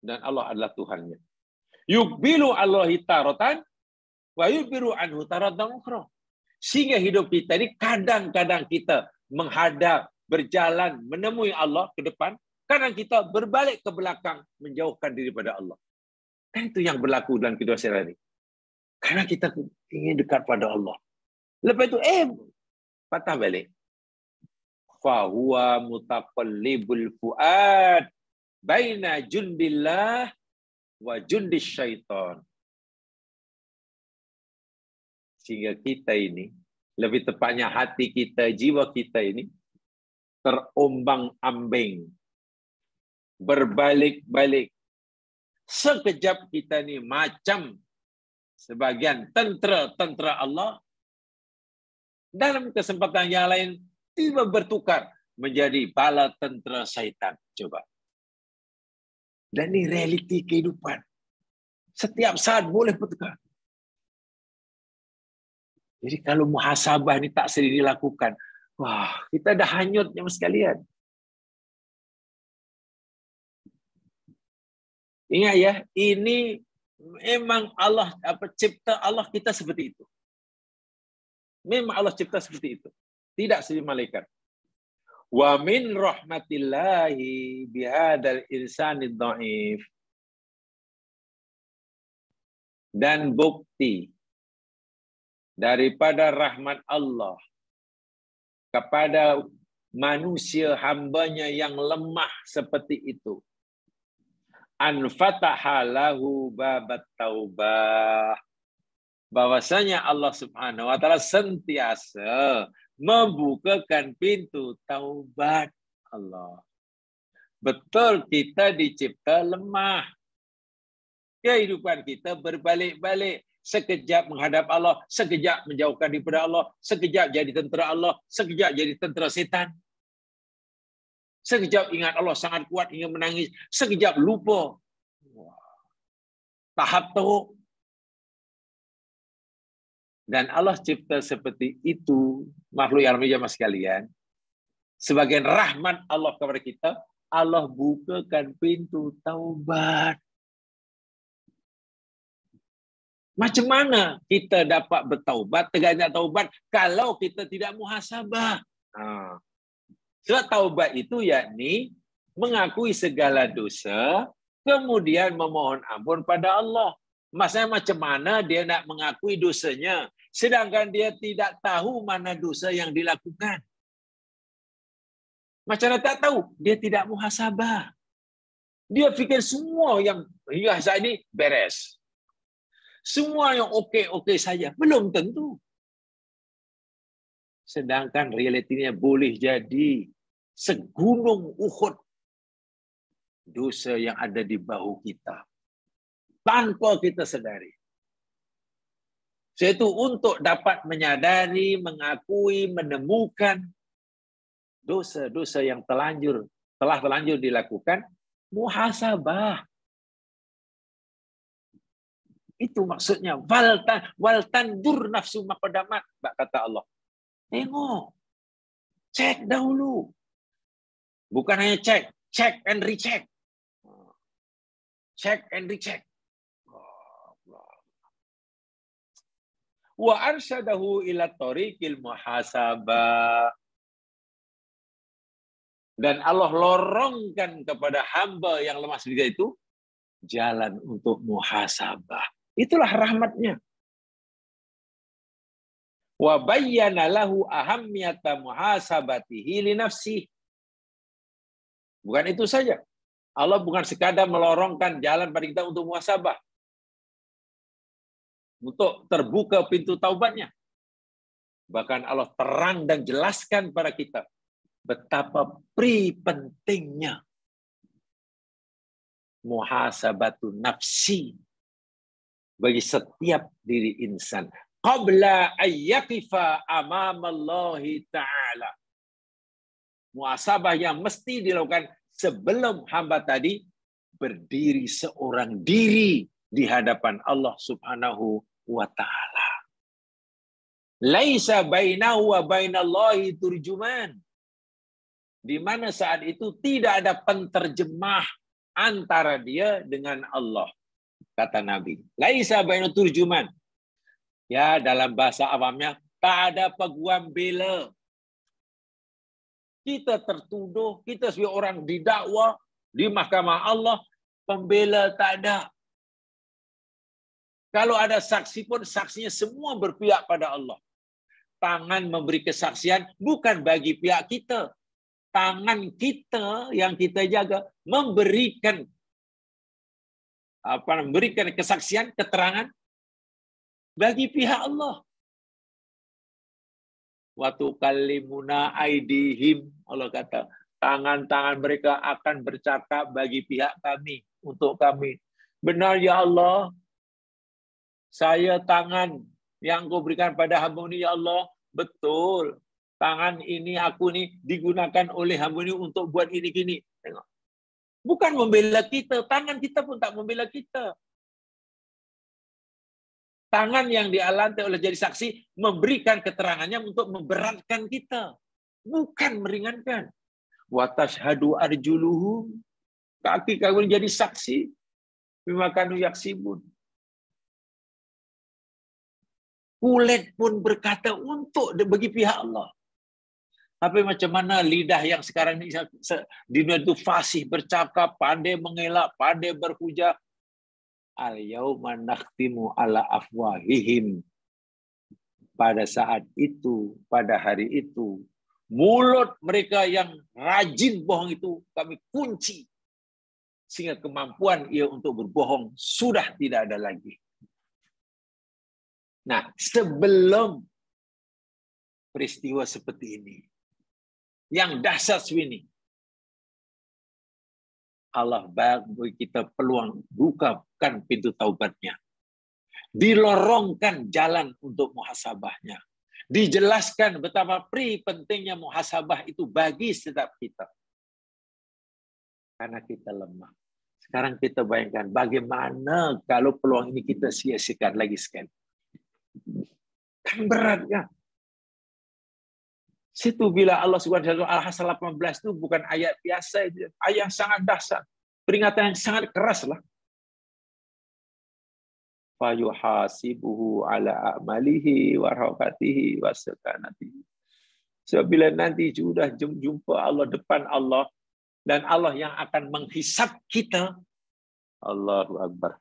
dan Allah adalah Tuhannya. Yukbilu Allahi taratan wa yukbiru anhu taratan ukhra. Sehingga hidup kita ini kadang-kadang kita menghadap, berjalan, menemui Allah ke depan, kadang kita berbalik ke belakang, menjauhkan diri pada Allah. Kan itu yang berlaku dalam kehidupan sehari-hari. Karena kita ingin dekat pada Allah. Lepas itu, patah balik. Fahuwa mutaqallibul fuad baina jundillah wa jundis syaitan. Sehingga kita ini, lebih tepatnya hati kita, jiwa kita ini, terombang-ambing, berbalik-balik. Sekejap kita ini macam sebagian tentera Allah, dalam kesempatan yang lain tiba bertukar menjadi bala tentera syaitan. Coba. Dan ini realiti kehidupan. Setiap saat boleh bertengkar. Jadi kalau muhasabah ini tak sering dilakukan, wah, kita dah hanyut jemaah sekalian. Ingat ya, ini memang Allah cipta Allah kita seperti itu. Memang Allah cipta seperti itu. Tidak seperti malaikat. Wa min rahmatillahi bihadal insanid dhaif. Dan bukti daripada rahmat Allah kepada manusia hambanya yang lemah seperti itu. An fataha lahu babat taubah. Bahwasanya Allah Subhanahu wa taala sentiasa membukakan pintu taubat. Allah. Betul kita dicipta lemah. Kehidupan kita berbalik-balik. Sekejap menghadap Allah, sekejap menjauhkan daripada Allah, sekejap jadi tentera Allah, sekejap jadi tentera setan. Sekejap ingat Allah sangat kuat hingga menangis, sekejap lupa. Tahap teruk. Dan Allah cipta seperti itu, makhluk yang ramai sekalian. Sebagai rahmat Allah kepada kita, Allah bukakan pintu taubat. Macam mana kita dapat bertaubat, tergantung taubat kalau kita tidak muhasabah? Sebab taubat itu yakni mengakui segala dosa, kemudian memohon ampun pada Allah. Maksudnya macam mana dia nak mengakui dosanya, sedangkan dia tidak tahu mana dosa yang dilakukan. Macam mana tak tahu? Dia tidak muhasabah. Dia fikir semua yang hingga saat ini beres. Semua yang okey-okey saja. Belum tentu. Sedangkan realitinya boleh jadi segunung Uhud dosa yang ada di bahu kita. Tanpa kita sedari. Itu untuk dapat menyadari, mengakui, menemukan dosa-dosa yang telah terlanjur dilakukan, muhasabah. Itu maksudnya wal tandur nafsu maqdamat, kata Allah. Tengok. Cek dahulu. Bukan hanya cek, check and recheck. Check and recheck. Wa arsyadahu ila tariqil muhasabah. Dan Allah lorongkan kepada hamba yang lemah seperti itu jalan untuk muhasabah. Itulah rahmatnya. Wa bayyana lahu ahammiyata muhasabatihi li nafsihi. Bukan itu saja. Allah bukan sekadar melorongkan jalan pada kita untuk muhasabah. Untuk terbuka pintu taubatnya. Bahkan Allah terang dan jelaskan pada kita betapa pentingnya muhasabatu nafsi bagi setiap diri insan qabla ayyaqifa amamallahi ta'ala. Muhasabah yang mesti dilakukan sebelum hamba tadi berdiri seorang diri di hadapan Allah Subhanahu wa taala. Laisa bainahu wa bainallahi turjuman. Di mana saat itu tidak ada penterjemah antara dia dengan Allah. Kata Nabi. Laisa bainu turjuman. Ya, dalam bahasa awamnya, tak ada peguam bela. Kita tertuduh, kita sebagai orang didakwa di mahkamah Allah, pembela tak ada. Kalau ada saksi pun, saksinya semua berpihak pada Allah. Tangan memberi kesaksian bukan bagi pihak kita. Tangan kita yang kita jaga memberikan kesaksian, keterangan bagi pihak Allah. Waktu kalimuna aidihim, Allah kata, tangan-tangan mereka akan bercakap bagi pihak kami, untuk kami. Benar ya Allah, saya tangan yang kau berikan pada hamba ini ya Allah, betul. Tangan ini aku ni digunakan oleh hamba ini untuk buat ini gini. Tengok. Bukan membela kita, tangan kita pun tak membela kita. Tangan yang dialantai oleh jadi saksi memberikan keterangannya untuk memberatkan kita, bukan meringankan. Wa tashhadu arjuluhum, kaki kami jadi saksi bima kanu yaksibun. Kulit pun berkata untuk bagi pihak Allah. Tapi macam mana lidah yang sekarang ini di dunia itu fasih bercakap, pandai mengelak, pandai berhujah. Al-yauma nakhtimu ala afwahihim. Pada saat itu, pada hari itu, mulut mereka yang rajin bohong itu kami kunci. Sehingga kemampuan ia untuk berbohong sudah tidak ada lagi. Nah, sebelum peristiwa seperti ini, yang dahsyat ini, Allah bagi kita peluang, bukakan pintu taubatnya. Dilorongkan jalan untuk muhasabahnya. Dijelaskan betapa pentingnya muhasabah itu bagi setiap kita. Karena kita lemah. Sekarang kita bayangkan bagaimana kalau peluang ini kita sia-siakan lagi sekali. Kan berat ya. Situ bila Allah Subhanahu wa taala Al-Hasr 18 itu bukan ayat biasa, itu ayat yang sangat dahsyat. Peringatan yang sangat keras lah. Fayuhasibuhu ala a'malihi wa rahatihi wa sakanatihi. So, bila nanti sudah jumpa Allah depan Allah dan Allah yang akan menghisap kita, Allahu Akbar.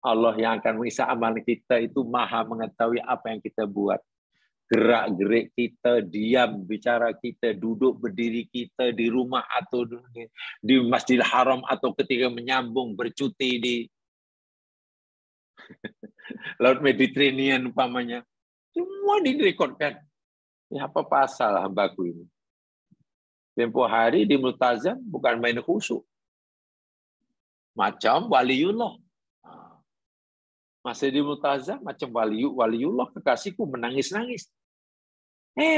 Allah yang akan menghisap amal kita itu maha mengetahui apa yang kita buat. Gerak-gerik kita, diam bicara kita, duduk berdiri kita di rumah atau di Masjidil Haram atau ketika menyambung bercuti di Laut Mediterranean umpamanya. Semua direkodkan. Ya, apa pasal hambaku ini? Tempoh hari di Multazam bukan main khusyuk. Macam waliullah. Masih di Multazam macam waliullah kekasihku menangis-nangis.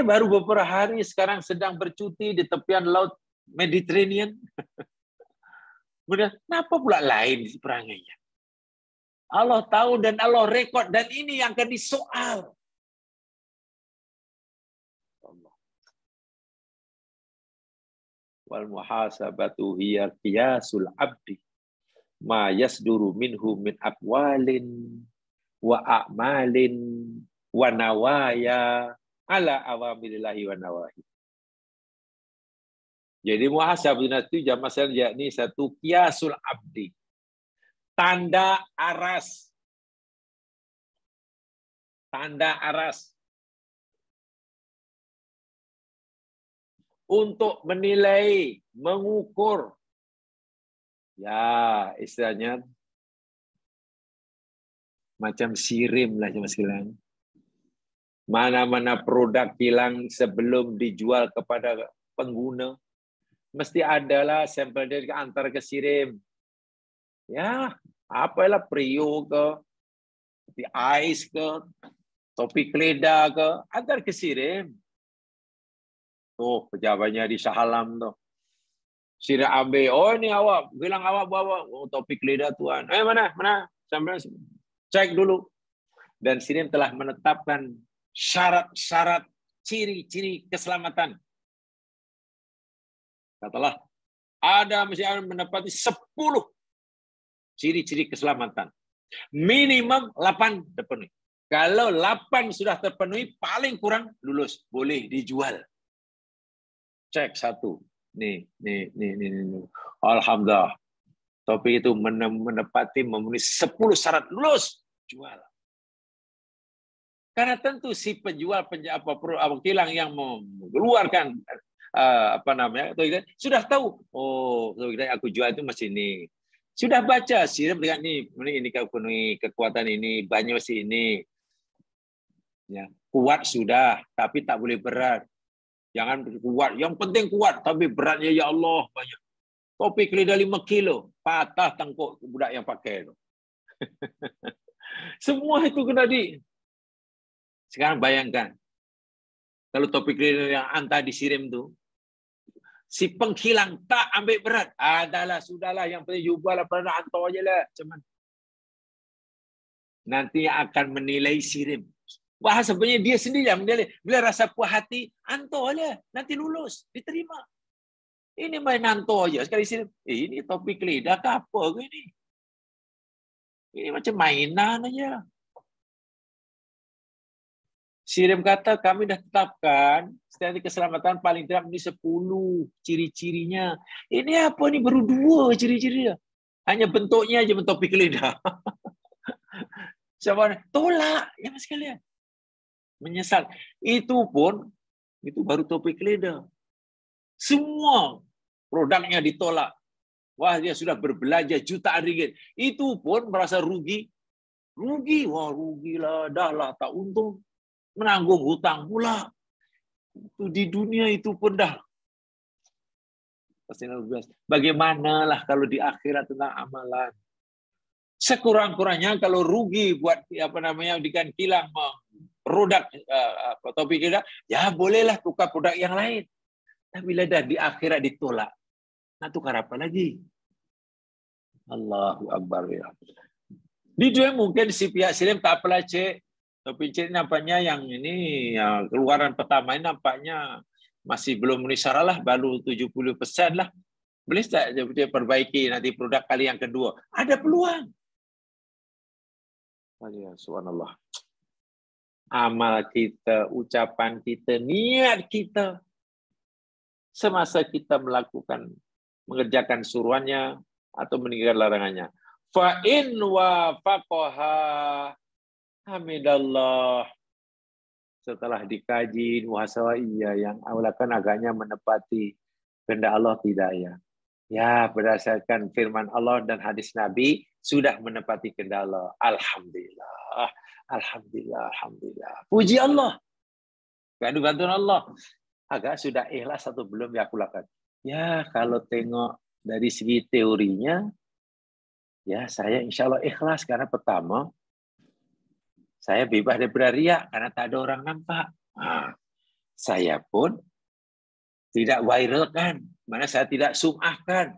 Baru beberapa hari sekarang sedang bercuti di tepian Laut Mediterranean. Kemudian, kenapa pula lain perangainya? Allah tahu dan Allah rekod dan ini yang akan disoal. Wal muhasabatu hiya qiyasul abdi ma yasduru minhu min aqwalin wa a'malin wa nawaya ala awamirillahi wa nawahi. Jadi muhasabah itu jamaah yakni satu qiyasul abdi. Tanda aras. Tanda aras. Untuk menilai, mengukur. Ya, istilahnya macam sirim lah cuma sekalian. Mana-mana produk kilang sebelum dijual kepada pengguna, mesti adalah sampel dia antar ke sirim. Ya, apalah Prio ke, topi ais ke, topi keleda ke, antar ke sirim. Tuh, pejabatnya di Shah Alam tuh. Sirim ambil, oh ini awak, bilang awak bawa oh, topi keleda tuan. Mana? Sampai cek dulu. Dan sirim telah menetapkan syarat-syarat ciri-ciri keselamatan. Katalah, ada mesti menepati 10 ciri-ciri keselamatan. Minimum 8 terpenuhi. Kalau 8 sudah terpenuhi, paling kurang lulus. Boleh dijual. Cek 1. Nih. Alhamdulillah. Topi itu menepati memenuhi 10 syarat lulus. Jual. Karena tentu si penjual kilang yang mengeluarkan sudah tahu. Oh, aku jual itu masih ini. Sudah baca sirim dengan ini kau penuhi kekuatan ini, banyak masih ini. Ya, kuat sudah, tapi tak boleh berat. Jangan kuat, yang penting kuat, tapi beratnya ya Allah banyak. Topi keleda 5 kilo, patah tengkuk budak yang pakai itu. Semua itu kena di. Sekarang bayangkan, kalau topi keleda yang antah disirim itu, si penghilang tak ambil berat. Sudahlah, yang penting jual lah, pernah hantar aja lah. Cuman nanti akan menilai sirim. Wah, sebenarnya dia sendiri yang menilai. Bila rasa puas hati, anto aja, nanti lulus, diterima. Ini main anto aja. Sekali sirim, ini topik lidah ke apa ini? Ini macam mainan aja. Sirim kata, kami dah tetapkan strategi keselamatan paling tidak ini 10 ciri-cirinya. Ini apa nih? Baru 2 ciri-cirinya. Hanya bentuknya aja topik lidah. Siapa tolak ya mas sekalian. Menyesal. Itu pun itu baru topik lidah. Semua produknya ditolak. Wah, dia sudah berbelanja jutaan ringgit. Itu pun merasa rugi. Rugi, wah rugilah, dah lah tak untung. Menanggung hutang pula. Itu di dunia itu pun dah. Bagaimanalah kalau di akhirat tentang amalan. Sekurang-kurangnya kalau rugi buat dengan kilang produk topik kita, ya bolehlah tukar produk yang lain. Tapi bila dah di akhirat ditolak, nak tukar apa lagi? Allahu Akbar. Di dunia mungkin si pihak sirim tak apalah cik. Tapi cik nampaknya yang ini keluaran pertama ini nampaknya masih belum memenuhi syarat lah, baru 70% lah. Boleh tak dia perbaiki nanti produk kali yang kedua? Ada peluang. Ya, subhanallah. Amal kita, ucapan kita, niat kita semasa kita mengerjakan suruhannya atau meninggalkan larangannya. Fa in wafaqaha hamidallah. Setelah dikaji muhasabah yang awalkan agaknya menepati kehendak Allah tidak ya. Ya, berdasarkan firman Allah dan hadis Nabi sudah menepati kehendak Allah. Alhamdulillah. Alhamdulillah, alhamdulillah. Puji Allah. Kadu bantuan Allah. Agak sudah ikhlas atau belum ya aku lakukan. Ya, kalau tengok dari segi teorinya, ya saya insya Allah ikhlas. Karena pertama, saya bebas daripada riak karena tak ada orang nampak. Nah, saya pun tidak viralkan. Mana saya tidak sum'ahkan.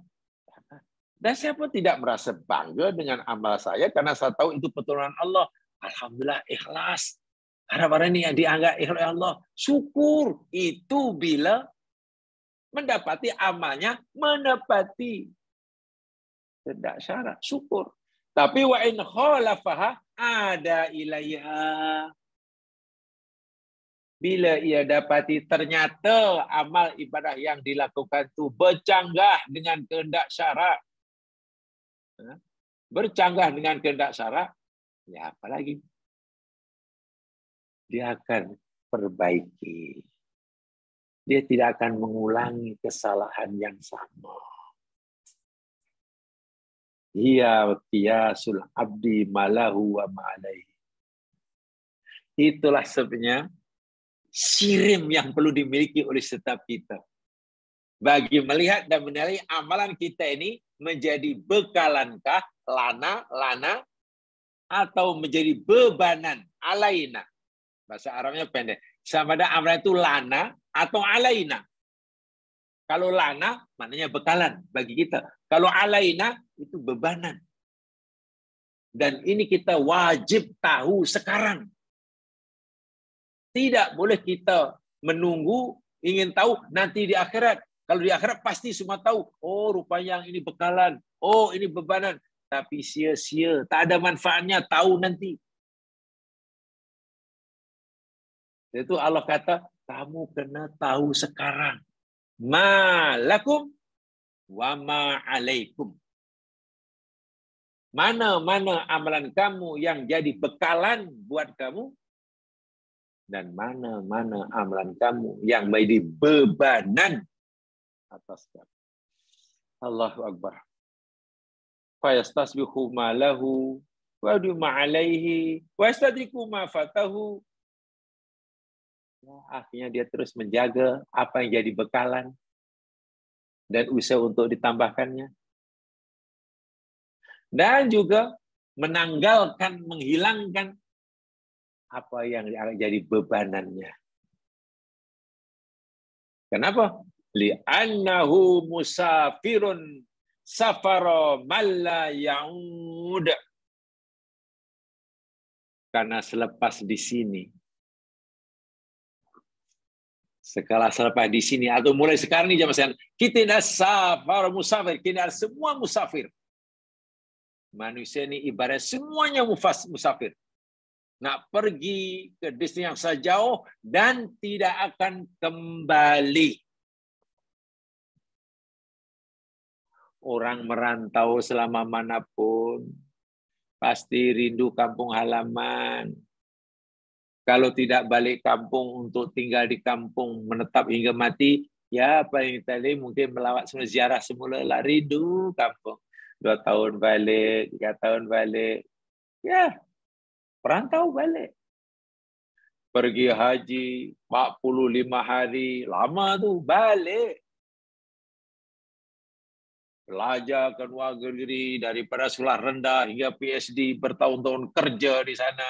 Dan saya pun tidak merasa bangga dengan amal saya karena saya tahu itu pertolongan Allah. Alhamdulillah ikhlas. Harap-harap ini yang dianggap ikhlas Allah. Syukur. Itu bila mendapati amalnya, menepati tidak syarat. Syukur. Tapi wa in khalafaha ada ilaiha. Bila ia dapati ternyata amal ibadah yang dilakukan itu bercanggah dengan kehendak syarak. Bercanggah dengan kehendak syarak, ya apa lagi? Dia akan perbaiki. Dia tidak akan mengulangi kesalahan yang sama. Hiya qiyasul abdi malahu wa ma'alaihi. Itulah sebenarnya sirim yang perlu dimiliki oleh setiap kita. Bagi melihat dan menilai amalan kita ini menjadi bekalankah, lana, atau menjadi bebanan, alaina. Bahasa Arabnya pendek. Sama ada amalan itu lana atau alaina. Kalau lana, maknanya bekalan bagi kita. Kalau alaina, itu bebanan. Dan ini kita wajib tahu sekarang. Tidak boleh kita menunggu, ingin tahu nanti di akhirat. Kalau di akhirat pasti semua tahu. Oh, rupanya yang ini bekalan. Oh, ini bebanan. Tapi sia-sia. Tak ada manfaatnya. Tahu nanti. Itu Allah kata, kamu kena tahu sekarang. Ma lakum wa ma alaikum. Mana-mana amalan kamu yang jadi bekalan buat kamu. Dan mana-mana amalan kamu yang menjadi bebanan atas kamu. Allahu Akbar. Fayastasbihu ma lahu wa yaduma alaihi wa yastadriku ma fatahu. Akhirnya dia terus menjaga apa yang jadi bekalan dan usaha untuk ditambahkannya. Dan juga menanggalkan, menghilangkan apa yang jadi bebanannya. Kenapa? Li'annahu musafirun safara man la ya'ud. Karena selepas di sini, setelah selepas di sini, atau mulai sekarang ini jamaah sekalian, kita tidak safar musafir, kita semua musafir. Manusia ini ibarat semuanya musafir. Nak pergi ke destinasi yang sejauh dan tidak akan kembali. Orang merantau selama manapun, pasti rindu kampung halaman. Kalau tidak balik kampung untuk tinggal di kampung, menetap hingga mati, ya paling tadi mungkin melawat semula, ziarah semula lah, rindu kampung. 2 tahun balik, 3 tahun balik. Ya, perantau balik. Pergi haji 45 hari, lama tuh, balik. Belajar ke luar negeri daripada sekolah rendah hingga PhD, bertahun-tahun kerja di sana.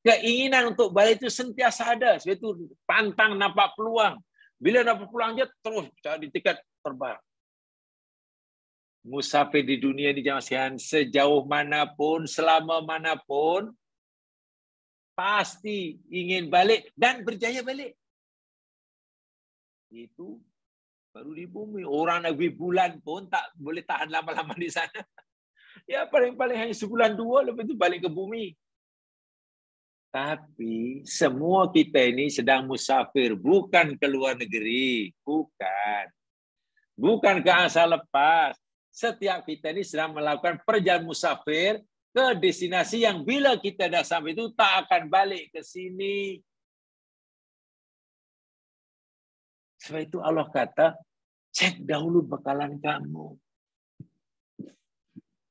Keinginan untuk balik itu sentiasa ada. Sebab itu pantang nampak peluang. Bila nampak peluang aja terus cari tiket terbang. Musafir di dunia ini jamaah sekalian, sejauh manapun, selama manapun, pasti ingin balik dan berjaya balik. Itu baru di bumi. Orang Nabi bulan pun tak boleh tahan lama-lama di sana. Ya paling-paling hanya sebulan 2, lepas itu balik ke bumi. Tapi semua kita ini sedang musafir, bukan ke luar negeri. Bukan. Bukan ke asal lepas. Setiap kita ini sedang melakukan perjalanan musafir ke destinasi yang bila kita dah sampai itu tak akan balik ke sini. Sebab itu Allah kata, cek dahulu bekalan kamu.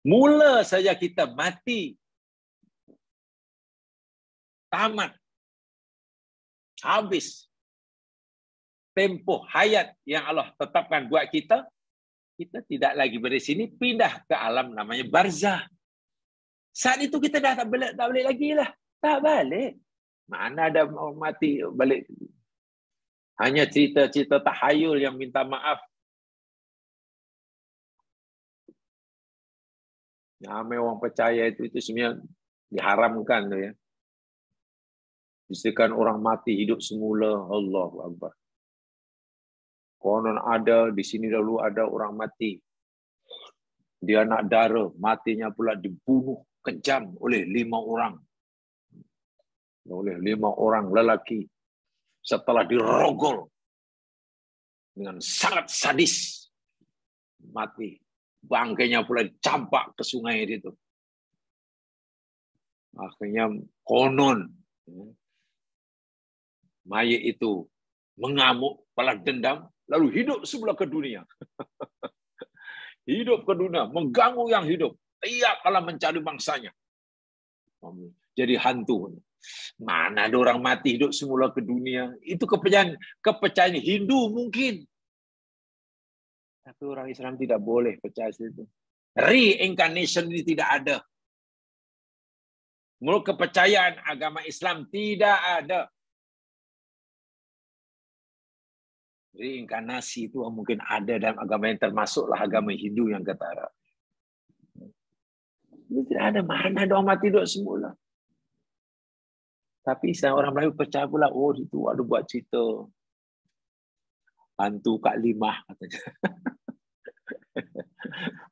Mula saja kita mati. Tamat. Habis. Tempoh hayat yang Allah tetapkan buat kita, kita tidak lagi berada di sini, pindah ke alam namanya barzah. Saat itu kita dah tak balik lagi lah. Tak balik. Mana ada mati balik. Hanya cerita-cerita tahayul yang minta maaf. Ramai orang percaya itu sebenarnya diharamkan tu ya. Bisikan orang mati hidup semula, Allahu Akbar. Konon ada di sini dulu ada orang mati. Dia nak dara, matinya pula dibunuh kejam oleh 5 orang. Oleh 5 orang lelaki. Setelah dirogol dengan sangat sadis, mati. Bangkainya pula dicampak ke sungai itu. Akhirnya konon mayat itu mengamuk, balas dendam, lalu hidup sebelah ke dunia. Hidup ke dunia, mengganggu yang hidup. Tiap kala mencari bangsanya. Jadi hantu. Mana ada orang mati hidup semula ke dunia. Itu kepercayaan Hindu mungkin. Tapi orang Islam tidak boleh percaya itu. Reincarnation ini tidak ada. Menurut kepercayaan agama Islam tidak ada. Reinkarnasi itu mungkin ada dalam agama yang termasuklah agama Hindu yang ketara. Itu tidak ada, mana ada orang mati hidup semula. Tapi orang Melayu percaya pula, oh itu ada buat cerita hantu Kak Limah katanya.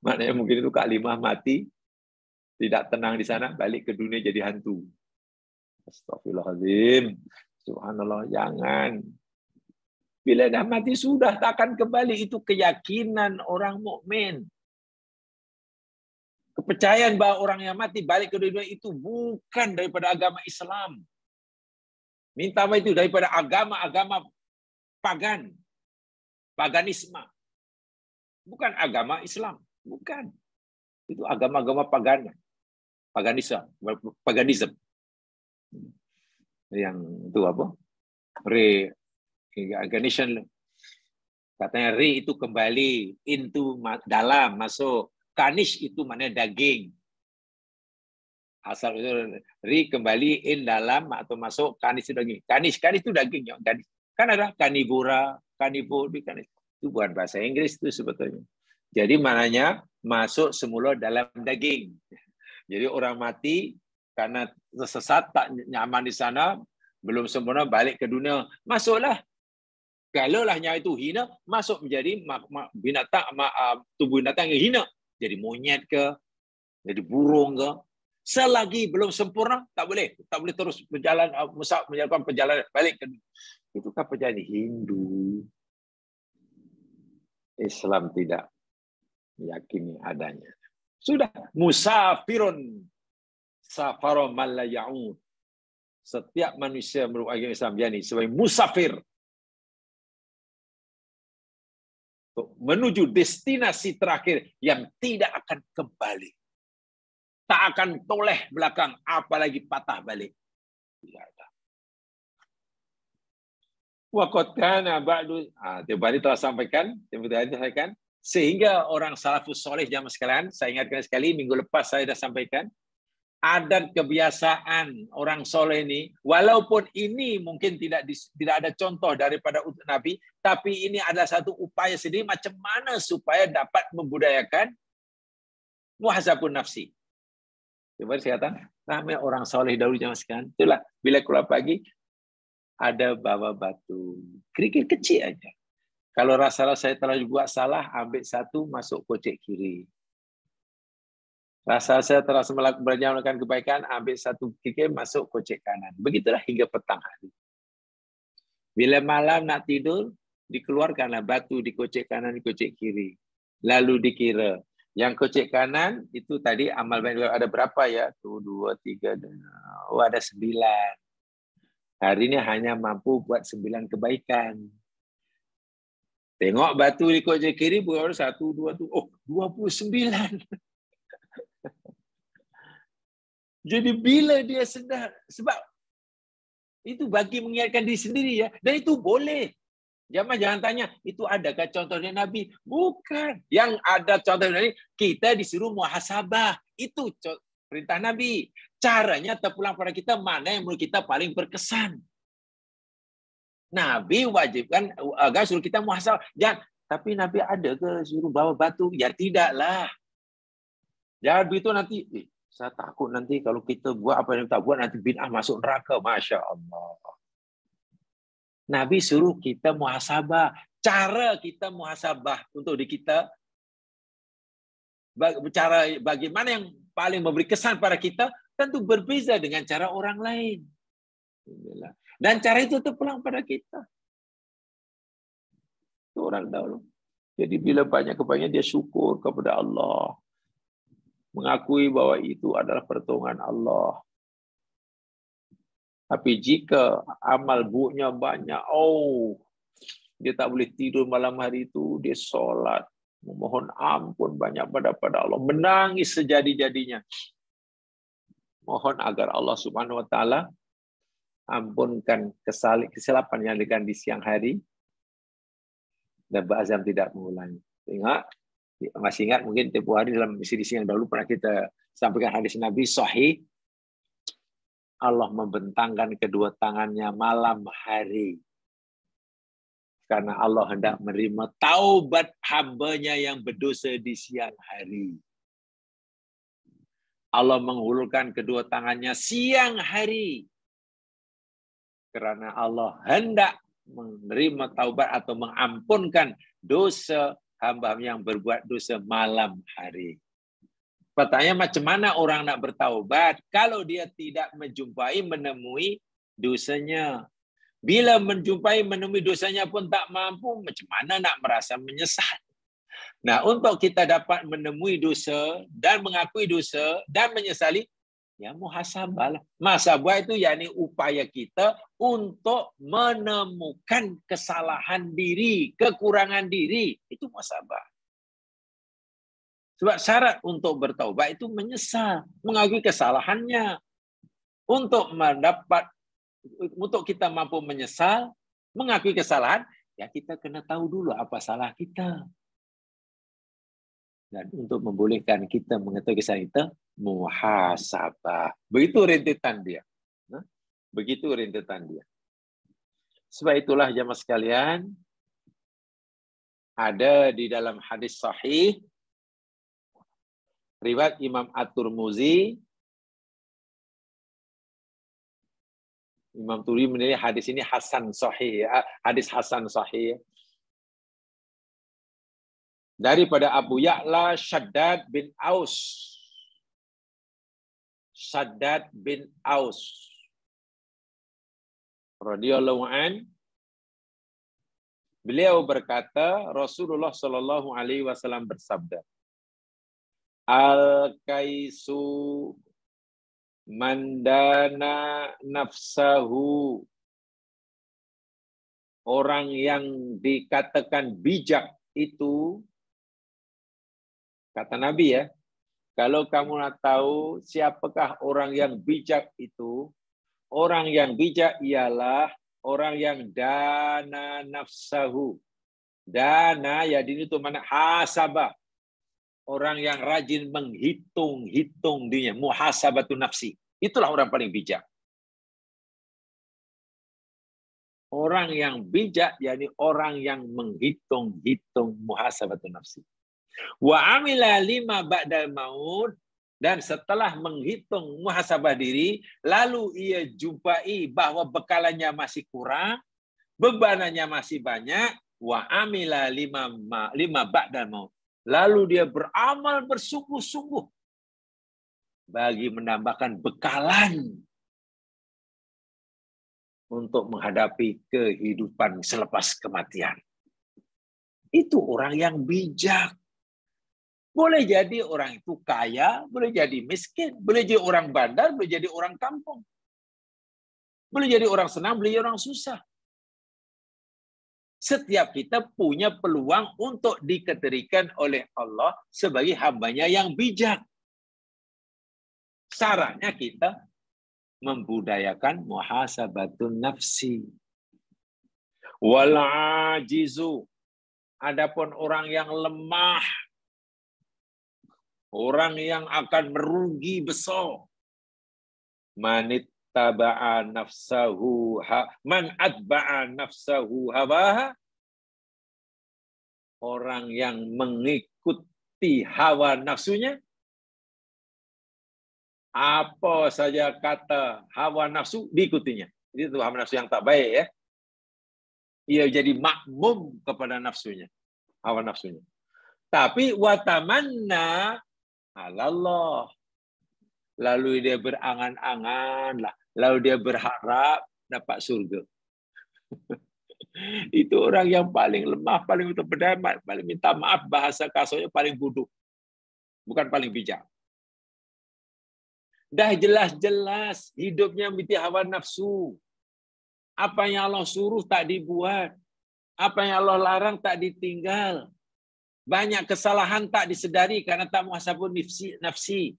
Maknanya mungkin itu Kak Limah mati, tidak tenang di sana, balik ke dunia jadi hantu. Astagfirullahaladzim. Subhanallah, jangan. Bila dah mati sudah tak akan kembali. Itu keyakinan orang mukmin. Kepercayaan bahawa orang yang mati balik ke dunia itu bukan daripada agama Islam. Minta apa itu daripada agama-agama pagan. Paganisme. Bukan agama Islam. Bukan. Itu agama-agama pagan. Paganisme. Yang itu apa? Reincarnation. Katanya re itu kembali, into dalam, masuk. Kanish itu maknanya daging. Asal itu re kembali, in dalam atau masuk, kanish itu daging. Kanish itu daging. Kan ada carnivora, carnivore, itu bukan bahasa Inggris itu sebetulnya. Jadi maknanya masuk semula dalam daging. Jadi orang mati karena tersesat, tak nyaman di sana, belum sempurna, balik ke dunia. Masuklah. Kalaulah nyawa itu hina, masuk menjadi binatang, tubuh binatang yang hina. Jadi monyet ke, jadi burung ke. Selagi belum sempurna, tak boleh terus berjalan, menjalankan perjalanan balik ke dunia. Itu kan perjalanan Hindu. Islam tidak meyakini adanya. Sudah, musafirun safaron man la ya'ud. Setiap manusia menurut agama Islam yani sebagai musafir menuju destinasi terakhir yang tidak akan kembali. Tak akan toleh belakang, apalagi patah balik. Tidak ada. Wa qad kana ba'du, tadi telah sampaikan, sehingga orang salafus soleh jamaah sekalian, saya ingatkan sekali, minggu lepas saya dah sampaikan, adat kebiasaan orang soleh ini, walaupun ini mungkin tidak ada contoh daripada Nabi, tapi ini adalah satu upaya sendiri macam mana supaya dapat membudayakan muhasabun nafsi. Coba saya katakan, ramai orang soleh dahulu jamaah sekalian, itulah bila keluar pagi ada bawa batu, kerikil kecil aja. Kalau rasa saya telah buat salah, ambil satu masuk kocek kiri. Rasa saya telah melakukan kebaikan, ambil satu kerikil masuk kocek kanan. Begitulah hingga petang hari. Bila malam nak tidur, dikeluarkanlah batu di kocek kanan, di kocek kiri. Lalu dikira. Yang kocek kanan itu tadi amal baik ada berapa ya? 1, 2, 3, ada 9. Hari ini hanya mampu buat 9 kebaikan. Tengok batu di kocek kiri, baru 1, 2, 29. Jadi bila dia sedar, sebab itu bagi mengingatkan diri sendiri ya, dan itu boleh. Jangan tanya, itu adakah contoh dari Nabi? Bukan. Yang ada contoh dari Nabi, kita disuruh muhasabah. Itu perintah Nabi. Caranya terpulang pada kita, mana yang menurut kita paling berkesan. Nabi wajibkan agar suruh kita muhasabah. Jangan, tapi Nabi ada ke suruh bawa batu? Ya tidaklah. Jangan begitu nanti, saya takut nanti kalau kita buat apa yang kita buat, nanti bid'ah masuk neraka. Masya Allah. Nabi suruh kita muhasabah. Cara kita muhasabah untuk di kita, cara bagaimana yang paling memberi kesan pada kita, tentu berbeza dengan cara orang lain. Dan cara itu terpulang pada kita. Itu orang dahulu. Jadi bila banyak kebaikan, dia syukur kepada Allah. Mengakui bahwa itu adalah pertolongan Allah. Tapi jika amal buruknya banyak, dia tak boleh tidur malam hari itu, dia solat, memohon ampun banyak pada Allah, menangis sejadi-jadinya. Mohon agar Allah Subhanahu wa taala ampunkan kesilapan yang dilakukan di siang hari dan berazam tidak mengulangi. Masih ingat mungkin tempoh hari dalam misi-misi yang dahulu pernah kita sampaikan hadis Nabi sahih, Allah membentangkan kedua tangannya malam hari. Karena Allah hendak menerima taubat hambanya yang berdosa di siang hari. Allah menghulurkan kedua tangannya siang hari. Karena Allah hendak menerima taubat atau mengampunkan dosa hamba yang berbuat dosa malam hari. Pertanyaan, macam mana orang nak bertaubat kalau dia tidak menemui dosanya? Bila menemui dosanya pun tak mampu, macam mana nak merasa menyesal? Nah, untuk kita dapat menemui dosa dan mengakui dosa dan menyesali, ya muhasabahlah. Muhasabah itu yakni upaya kita untuk menemukan kesalahan diri, kekurangan diri. Itu muhasabah. Sebab syarat untuk bertaubat itu menyesal, mengakui kesalahannya. Untuk kita mampu menyesal, mengakui kesalahan, ya kita kena tahu dulu apa salah kita. Dan untuk membolehkan kita mengetahui kesalahan kita, muhasabah. Begitu rentetan dia. Begitu rentetan dia. Sebab itulah jamaah sekalian, ada di dalam hadis sahih, riwayat Imam At-Tirmizi Imam Turi menilai hadis ini hasan sahih, hadis hasan sahih. Daripada Abu Ya'la Shaddad bin Aus. Shaddad bin Aus radhiyallahu an, beliau berkata, Rasulullah sallallahu alaihi wasallam bersabda, Al-kaisu mandana nafsahu. Orang yang dikatakan bijak itu, kata Nabi ya, kalau kamu nak tahu siapakah orang yang bijak itu, orang yang bijak ialah orang yang dana nafsahu. Dana ya ini itu mana hasabah. Orang yang rajin menghitung-hitung dirinya, muhasabatu nafsi. Itulah orang paling bijak. Orang yang bijak yakni orang yang menghitung-hitung muhasabatu nafsi. Wa amila lima ba'dal maut, dan setelah menghitung muhasabah diri, lalu ia jumpai bahwa bekalannya masih kurang, bebanannya masih banyak, wa amila lima ba'dal maut. Lalu dia beramal bersungguh-sungguh bagi menambahkan bekalan untuk menghadapi kehidupan selepas kematian. Itu orang yang bijak. Boleh jadi orang itu kaya, boleh jadi miskin, boleh jadi orang bandar, boleh jadi orang kampung. Boleh jadi orang senang, boleh jadi orang susah. Setiap kita punya peluang untuk dikategorikan oleh Allah sebagai hambanya yang bijak. Syaratnya kita membudayakan muhasabatun nafsi. Wal ajizu. Adapun orang yang lemah, orang yang akan merugi besar. Man atba'a nafsahu hawaha. Orang yang mengikuti hawa nafsunya. Apa saja kata hawa nafsu diikutinya. Itu hawa nafsu yang tak baik ya. Ia jadi makmum kepada nafsunya, hawa nafsunya. Tapi watamanna Allah. Lalu dia berangan-angan lah. Lalu dia berharap dapat surga. Itu orang yang paling lemah, paling berdebat, paling minta maaf, bahasa kasarnya paling bodoh. Bukan paling bijak. Dah jelas-jelas hidupnya mengikuti hawa nafsu. Apa yang Allah suruh tak dibuat. Apa yang Allah larang tak ditinggal. Banyak kesalahan tak disedari karena tak muhasabun nafsi.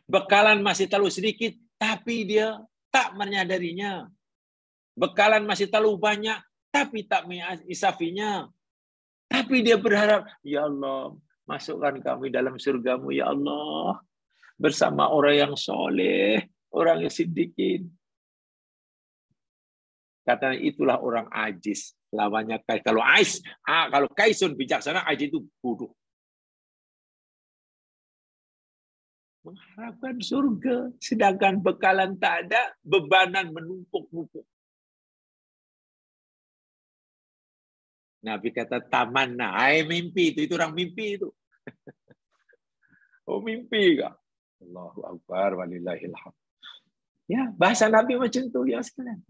Bekalan masih terlalu sedikit, tapi dia tak menyadarinya. Bekalan masih terlalu banyak, tapi tak mengisafinya. Tapi dia berharap, ya Allah, masukkan kami dalam surgamu, ya Allah. Bersama orang yang soleh, orang yang siddiqin. Katanya itulah orang ajiz. Lawannya kais. Kalau kaisun bijaksana, ajiz itu bodoh. Mengharapkan surga, sedangkan bekalan tak ada, bebanan menumpuk-numpuk. Nabi kata tamanna, mimpi itu orang mimpi itu. Oh mimpi kah? Allahu Akbar walillahil hamd. Ya, bahasa Nabi macam tu ya sekalian.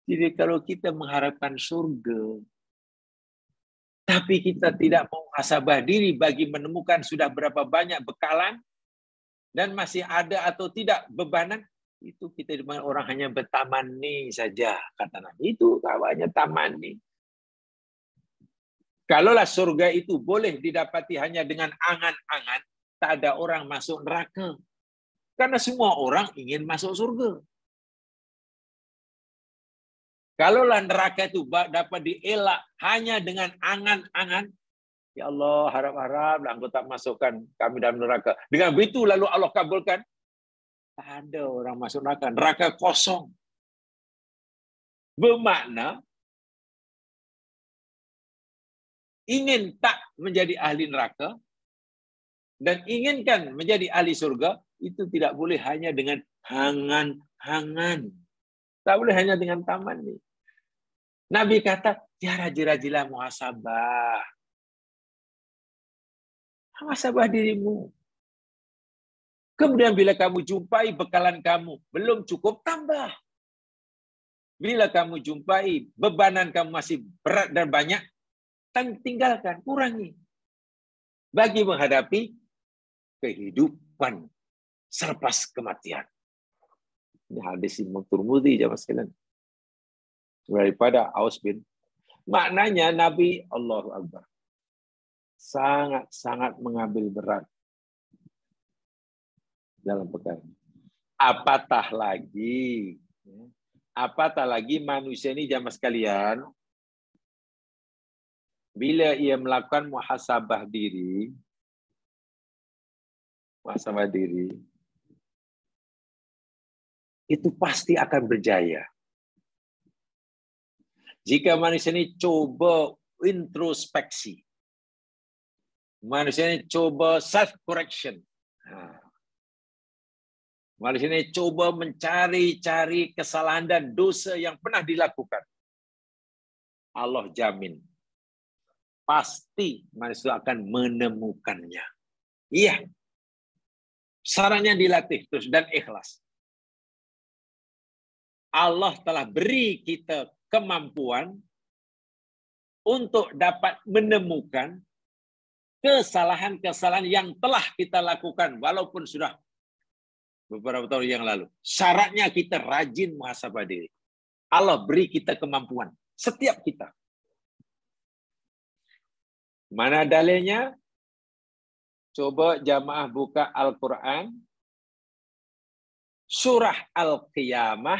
Jadi kalau kita mengharapkan surga, tapi kita tidak muhasabah diri bagi menemukan sudah berapa banyak bekalan dan masih ada atau tidak bebanan, itu kita dengan orang hanya bertamani saja, kata Nabi. Itu kawannya tamani. Kalaulah surga itu boleh didapati hanya dengan angan-angan, tak ada orang masuk neraka. Karena semua orang ingin masuk surga. Kalaulah neraka itu dapat dielak hanya dengan angan-angan, ya Allah, harap-harap Engkau tak masukkan kami dalam neraka. Dengan begitu lalu Allah kabulkan, tak ada orang masuk neraka. Neraka kosong. Bermakna, ingin tak menjadi ahli neraka, dan inginkan menjadi ahli surga, itu tidak boleh hanya dengan hangan-hangan. Tak boleh hanya dengan taman nih. Nabi kata, ya rajin-rajinlah muhasabah. Muhasabah dirimu. Kemudian bila kamu jumpai bekalan kamu belum cukup, tambah. Bila kamu jumpai bebanan kamu masih berat dan banyak, tinggalkan, kurangi. Bagi menghadapi kehidupan selepas kematian. Ini hadis Imam Tirmidzi jamaah sekalian. Daripada Aus bin. Maknanya Nabi Allahu Akbar sangat-sangat mengambil berat dalam perkara. Apatah lagi manusia ini jamaah sekalian, bila ia melakukan muhasabah diri, itu pasti akan berjaya. Jika manusia ini coba introspeksi, manusia ini coba self-correction, manusia ini coba mencari-cari kesalahan dan dosa yang pernah dilakukan, Allah jamin, pasti manusia akan menemukannya. Iya, sarannya dilatih terus dan ikhlas. Allah telah beri kita kemampuan untuk dapat menemukan kesalahan-kesalahan yang telah kita lakukan walaupun sudah beberapa tahun yang lalu. Syaratnya kita rajin muhasabah diri. Allah beri kita kemampuan, setiap kita. Mana dalilnya? Coba jamaah buka Al-Quran. Surah Al-Qiyamah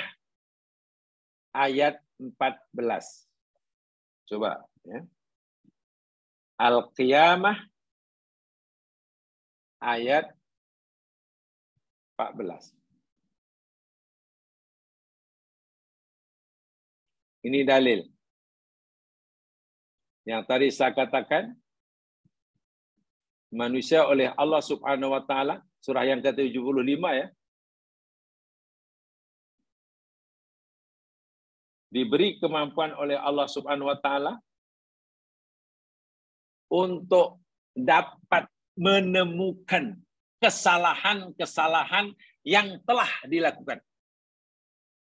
ayat 14. Coba. Ya. Al-Qiyamah ayat 14. Ini dalil. Yang tadi saya katakan, manusia oleh Allah Subhanahu wa taala, surah yang ke-75 ya. Diberi kemampuan oleh Allah Subhanahu wa taala untuk dapat menemukan kesalahan-kesalahan yang telah dilakukan.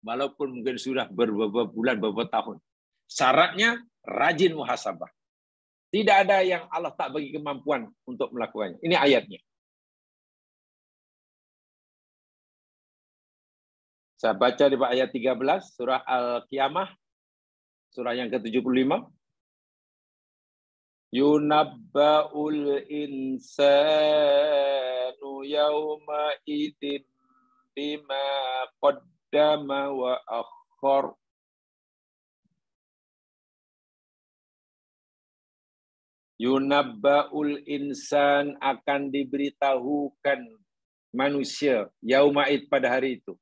Walaupun mungkin sudah beberapa bulan, beberapa tahun. Syaratnya rajin muhasabah. Tidak ada yang Allah tak bagi kemampuan untuk melakukannya. Ini ayatnya. Saya baca di ayat 13, surah Al-Qiyamah, surah yang ke-75. Yunabba'ul insanu yawma idin bima qaddama wa akhor. Yunabba'ul insan, akan diberitahukan manusia yauma'id, pada hari itu.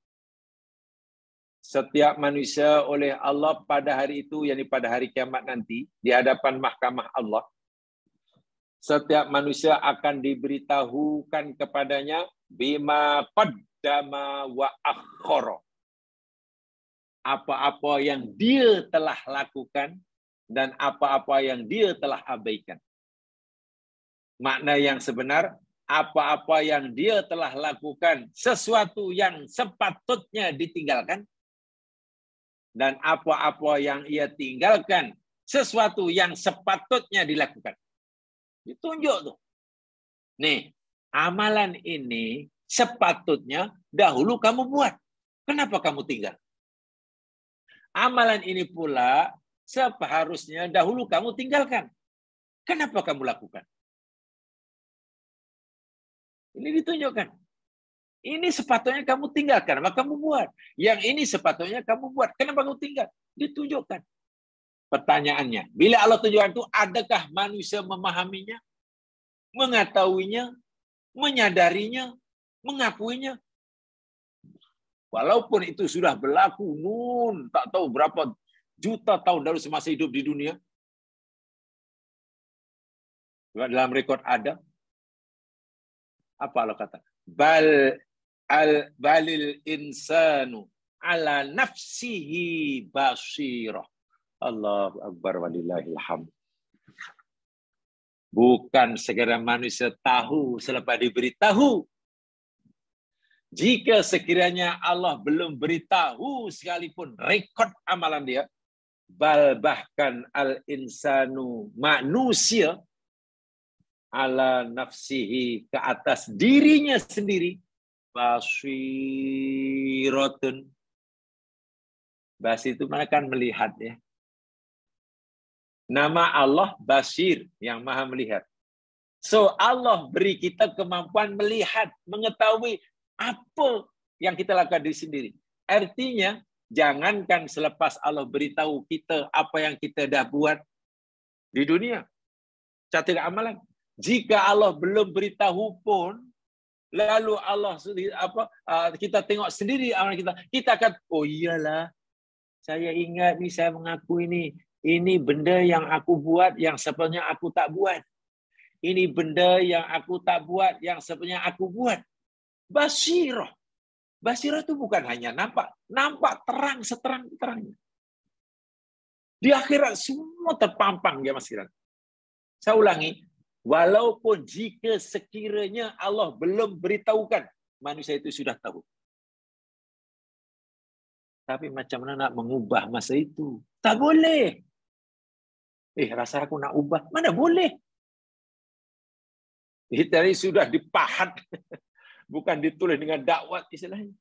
Setiap manusia oleh Allah pada hari itu, yakni pada hari kiamat nanti, di hadapan mahkamah Allah. Setiap manusia akan diberitahukan kepadanya bima qaddama wa akhara. Apa-apa yang dia telah lakukan dan apa-apa yang dia telah abaikan. Makna yang sebenar, apa-apa yang dia telah lakukan, sesuatu yang sepatutnya ditinggalkan, dan apa-apa yang ia tinggalkan, sesuatu yang sepatutnya dilakukan. Ditunjuk tuh. Nih, amalan ini sepatutnya dahulu kamu buat. Kenapa kamu tinggal? Amalan ini pula seharusnya dahulu kamu tinggalkan. Kenapa kamu lakukan? Ini ditunjukkan. Ini sepatutnya kamu tinggalkan, maka kamu buat. Yang ini sepatutnya kamu buat. Kenapa kamu tinggal? Ditunjukkan. Pertanyaannya, bila Allah tunjukkan itu, adakah manusia memahaminya, mengetahuinya, menyadarinya, mengakuinya? Walaupun itu sudah berlaku tak tahu berapa juta tahun lalu semasa hidup di dunia. Dalam rekod ada. Apa Allah kata? Bal balil insanu ala nafsihi basirah. Allahu akbar walillahil hamd. Bukan segera manusia tahu selepas diberitahu. Jika sekiranya Allah belum beritahu sekalipun rekod amalan dia, bahkan al-insanu manusia ala nafsihi ke atas dirinya sendiri basiratun. Basir itu mana kan melihat ya. Nama Allah Basir, yang maha melihat. So Allah beri kita kemampuan melihat, mengetahui apa yang kita lakukan diri sendiri. Artinya, jangankan selepas Allah beritahu kita apa yang kita dah buat di dunia, catatan amalan. Jika Allah belum beritahu pun, lalu Allah kita tengok sendiri amalan kita, kita akan, oh iyalah, saya ingat ni, saya mengaku ini benda yang aku buat yang sebenarnya aku tak buat. Ini benda yang aku tak buat yang sebenarnya aku buat. Basirah. Basirah itu bukan hanya nampak. Nampak terang seterang-terangnya. Di akhirat semua terpampang ya Mas Kiran. Saya ulangi. Walaupun jika sekiranya Allah belum beritahukan, manusia itu sudah tahu. Tapi macam mana nak mengubah masa itu? Tak boleh. Rasa aku nak ubah. Mana boleh? Tadi sudah dipahat. Bukan ditulis dengan dakwat istilahnya.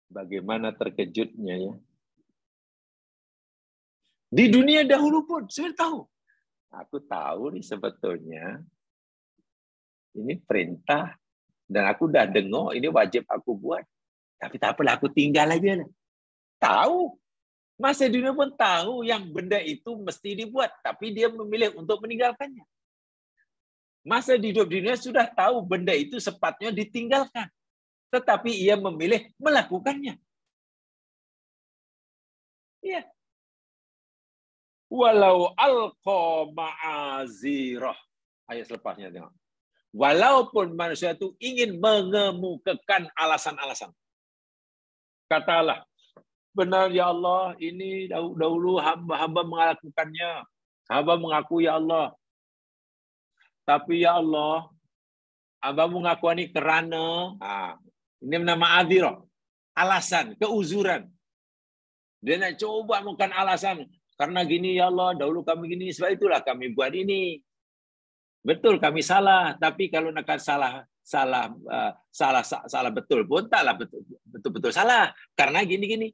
Bagaimana terkejutnya ya. Di dunia dahulu pun saya tahu. Aku tahu nih sebetulnya ini perintah. Dan aku dah dengar ini wajib aku buat. Tapi tak apalah, aku tinggal aja lah. Tahu. Masa dunia pun tahu yang benda itu mesti dibuat. Tapi dia memilih untuk meninggalkannya. Masa di hidup dunia sudah tahu benda itu sepatutnya ditinggalkan. Tetapi ia memilih melakukannya. Iya. Walau alqa ma'azirah. Ayat selepasnya tengok. Walaupun manusia itu ingin mengemukakan alasan-alasan. Katalah, benar ya Allah, ini dahulu hamba melakukannya. Hamba mengaku ya Allah. Tapi ya Allah, hamba mengaku ini kerana, ini nama azirah. Alasan, keuzuran. Dia nak coba bukan alasan. Karena gini ya Allah, dahulu kami gini, sebab itulah kami buat ini. Betul kami salah, tapi kalau nak salah betul pun taklah betul salah. Karena gini.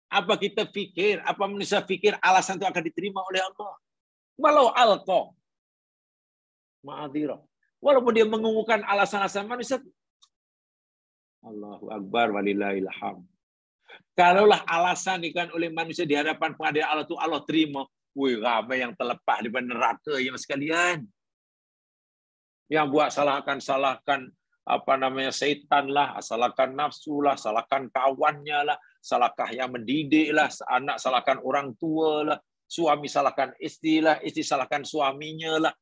Apa kita fikir, apa manusia fikir alasan itu akan diterima oleh Allah? Walau alqa ma'adzirah. Walaupun dia mengumumkan alasan-alasan manusia. Allahu akbar walillahil hamd. Kalaulah alasan ikan oleh manusia di hadapan pengadilan Allah itu Allah terima, wih ramai yang terlepas di neraka ya sekalian. Yang buat salahkan setan lah, salahkan nafsu lah, salahkan kawannya lah, salahkah yang mendidik lah, anak salahkan orang tua lah, suami salahkan istri lah, istri salahkan suaminya lah.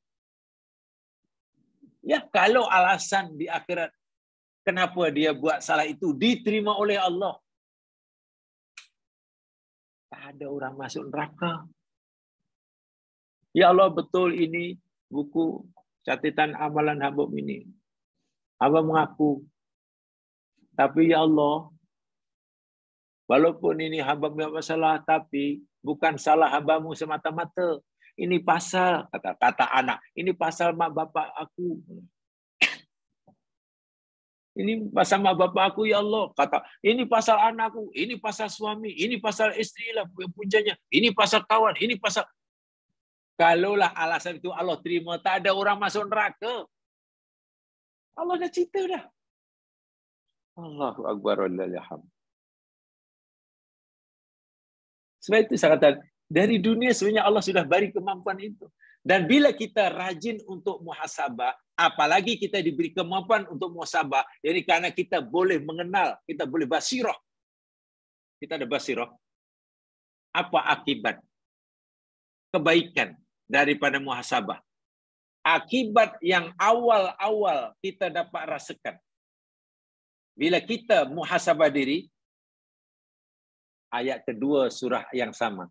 Ya, kalau alasan di akhirat kenapa dia buat salah itu diterima oleh Allah, tak ada orang masuk neraka. Ya Allah, betul ini buku catatan amalan hamba ini. Hamba mengaku. Tapi ya Allah, walaupun ini hamba punya masalah, tapi bukan salah hambamu semata-mata. Ini pasal, kata anak, ini pasal mak bapak aku. Ini pasal mak bapak aku ya Allah. Kata, ini pasal anakku, ini pasal suami, ini pasal istri lah puncanya, ini pasal kawan, ini pasal. Kalaulah alasan itu Allah terima, tak ada orang masuk neraka. Allah dah cerita dah. Allahu akbar wallahil hamd. Sebab itu saya kata, dari dunia sebenarnya Allah sudah beri kemampuan itu. Dan bila kita rajin untuk muhasabah, apalagi kita diberi kemampuan untuk muhasabah, jadi karena kita boleh mengenal, kita boleh basirah. Kita ada basirah. Apa akibat kebaikan daripada muhasabah? Akibat yang awal-awal kita dapat rasakan. Bila kita muhasabah diri, ayat kedua surah yang sama.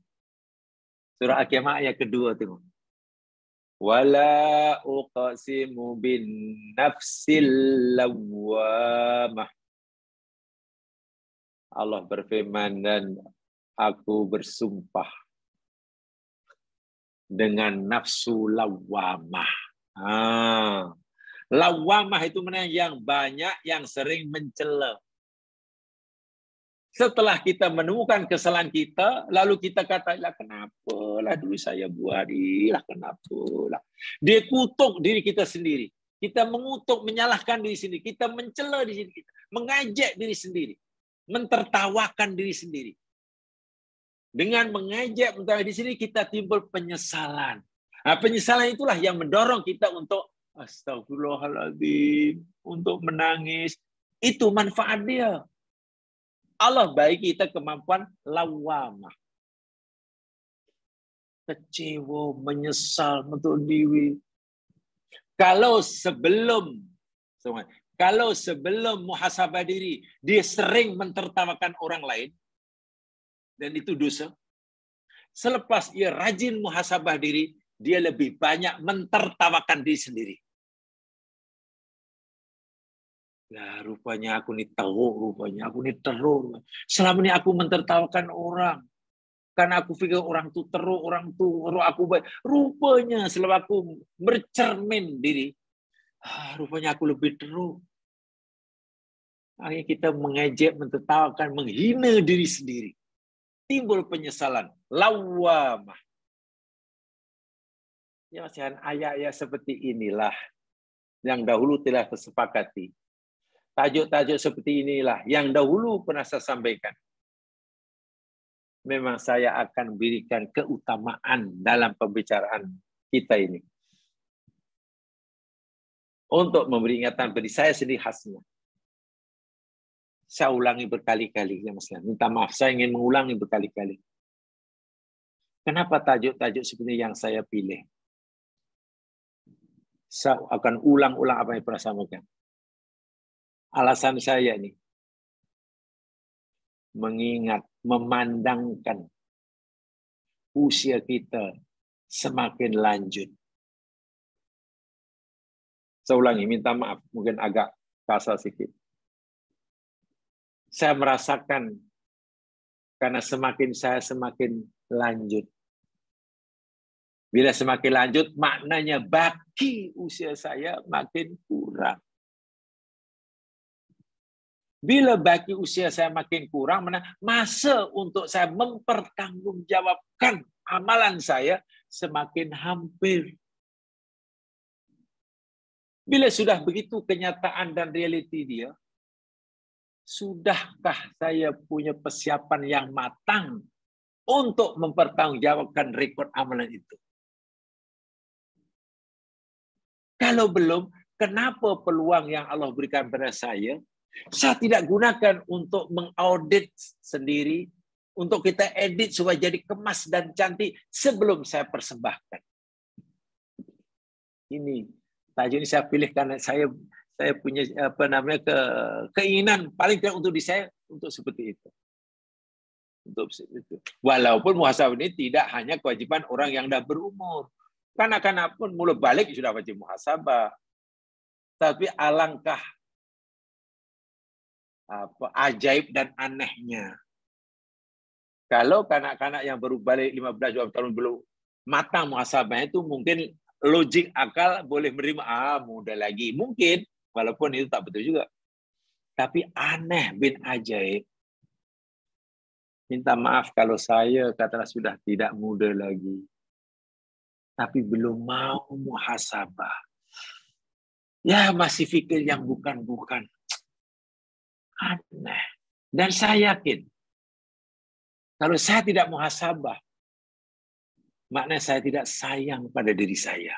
Surah Al-Qiyamah ayat kedua tu. Wala uqsimu bin nafsil lawwamah. Allah berfirman, dan aku bersumpah dengan nafsu lawwamah. Lawwamah itu mana yang banyak, yang sering mencela. Setelah kita menemukan kesalahan kita, lalu kita kata, lah kenapalah dulu saya buat ini, lah kenapalah. Dia kutuk diri kita sendiri. Kita mengutuk, menyalahkan diri sendiri. Kita mencela diri kita, mengejek diri sendiri, mentertawakan diri sendiri. Dengan mengejek, mentertawakan diri sendiri, kita timbul penyesalan. Nah, penyesalan itulah yang mendorong kita untuk astagfirullahaladzim, untuk menangis. Itu manfaat dia. Allah bagi kita kemampuan lawamah. Kecewa, menyesal, untuk diri. Kalau sebelum muhasabah diri, dia sering mentertawakan orang lain, dan itu dosa. Selepas ia rajin muhasabah diri, dia lebih banyak mentertawakan diri sendiri. Nah, rupanya aku ni teruk, rupanya aku ni teruk. Selama ni aku mentertawakan orang. Karena aku fikir orang tu teruk, orang tu aku baik. Rupanya selama aku bercermin diri, rupanya aku lebih teruk. Akhirnya kita mengejek, mentertawakan, menghina diri sendiri. Timbul penyesalan. Lawamah. Ya, ayat-ayat seperti inilah yang dahulu telah tersepakati. Tajuk-tajuk seperti inilah yang dahulu pernah saya sampaikan. Memang saya akan berikan keutamaan dalam pembicaraan kita ini. Untuk memberi ingatan bagi saya sendiri khasnya. Saya ulangi berkali-kali. Ya Mas. Minta maaf, saya ingin mengulangi berkali-kali. Kenapa tajuk-tajuk seperti yang saya pilih? Saya akan ulang-ulang apa yang pernah saya sampaikan. Alasan saya ini mengingat, memandangkan usia kita semakin lanjut. Saya ulangi, minta maaf, mungkin agak kasar sedikit. Saya merasakan karena saya semakin lanjut. Bila semakin lanjut, maknanya baki usia saya makin kurang. Bila baki usia saya makin kurang, masa untuk saya mempertanggungjawabkan amalan saya semakin hampir. Bila sudah begitu kenyataan dan realiti dia, sudahkah saya punya persiapan yang matang untuk mempertanggungjawabkan rekod amalan itu? Kalau belum, kenapa peluang yang Allah berikan pada saya tidak gunakan untuk mengaudit sendiri, untuk kita edit supaya jadi kemas dan cantik sebelum saya persembahkan. Ini tajuk ini saya pilih karena saya punya keinginan paling tidak untuk diri saya untuk seperti itu. Untuk itu. Walaupun muhasabah ini tidak hanya kewajiban orang yang dah berumur. Kanak-kanak pun mula balik sudah wajib muhasabah. Tapi alangkah ajaib dan anehnya. Kalau kanak-kanak yang baru balik 15-20 tahun belum matang muhasabahnya, itu mungkin logik akal boleh menerima, muda lagi. Mungkin, walaupun itu tak betul juga. Tapi aneh bin ajaib. Minta maaf kalau saya katalah sudah tidak muda lagi. Tapi belum mau muhasabah. Ya masih fikir yang bukan-bukan. Aneh. Dan saya yakin, kalau saya tidak muhasabah, maknanya saya tidak sayang pada diri saya.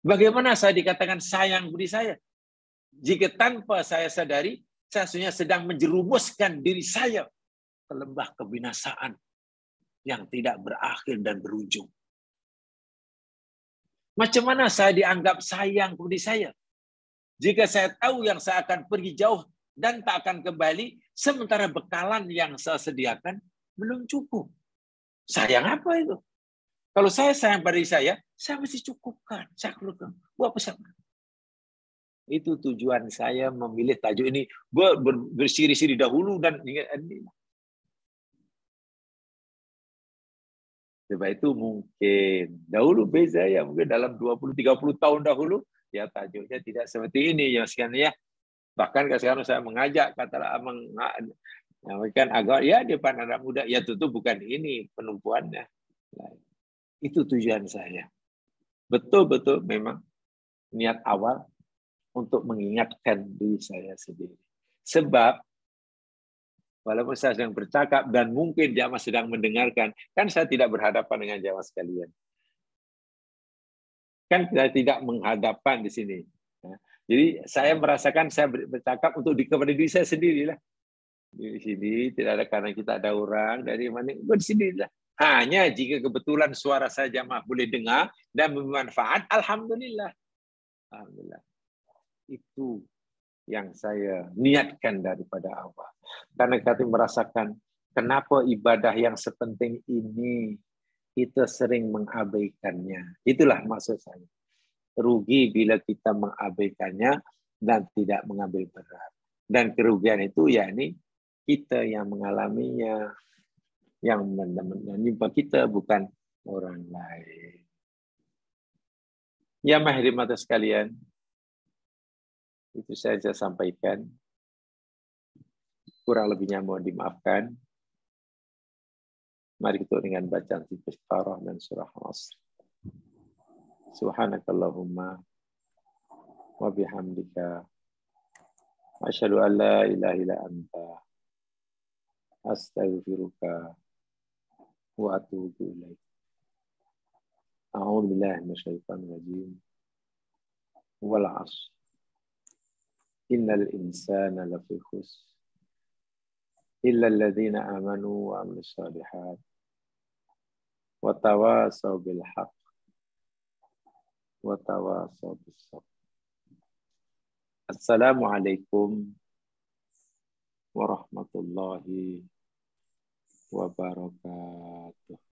Bagaimana saya dikatakan sayang diri saya? Jika tanpa saya sadari, saya sebenarnya sedang menjerumuskan diri saya ke lembah kebinasaan yang tidak berakhir dan berujung. Macam mana saya dianggap sayang kepada saya? Jika saya tahu yang saya akan pergi jauh dan tak akan kembali, sementara bekalan yang saya sediakan belum cukup. Sayang apa itu? Kalau saya sayang pada saya mesti cukupkan. Saya keluarkan. Buat apa? Itu tujuan saya memilih tajuk ini. Bersiri-siri dahulu dan ingat ini. Sebab itu mungkin dahulu beza ya, mungkin dalam 20-30 tahun dahulu ya tajuknya tidak seperti ini ya sekian ya. Bahkan sekarang saya mengajak katalah kan agar ya depan anak muda ya tentu bukan ini penumpuannya. Nah, itu tujuan saya. Betul-betul memang niat awal untuk mengingatkan diri saya sendiri. Sebab walaupun saya sedang bercakap dan mungkin jamaah sedang mendengarkan, kan saya tidak berhadapan dengan jamaah sekalian. Kan saya tidak menghadapkan di sini. Jadi saya merasakan saya bercakap untuk kepada diri saya sendirilah. Di sini tidak ada karena kita ada orang dari mana di sini lah. Hanya jika kebetulan suara saya jamaah boleh dengar dan bermanfaat, alhamdulillah. Alhamdulillah. Itu yang saya niatkan daripada awal. Karena kami merasakan kenapa ibadah yang sepenting ini kita sering mengabaikannya. Itulah maksud saya. Rugi bila kita mengabaikannya dan tidak mengambil berat. Dan kerugian itu yakni kita yang mengalaminya, yang menimpa kita bukan orang lain. Ya mahrimat sekalian, itu saja sampaikan. Kurang lebihnya mohon dimaafkan. Mari kita dengan bacaan Istighfarah dan surah Al-Asr. Subhanakallahumma wa bihamdika asyhadu an la ilaha illa anta astaghfiruka wa atubu ilaik. A'udzu billahi minasyaitonir rajim. Wal 'ashr. Innal insana lafi khusr. Illa alladziina aamanu wa 'amilus shalihaat wa tawassaw bil haqq wa tawassaw bis sabr. Assalamualaikum warahmatullahi wabarakatuh.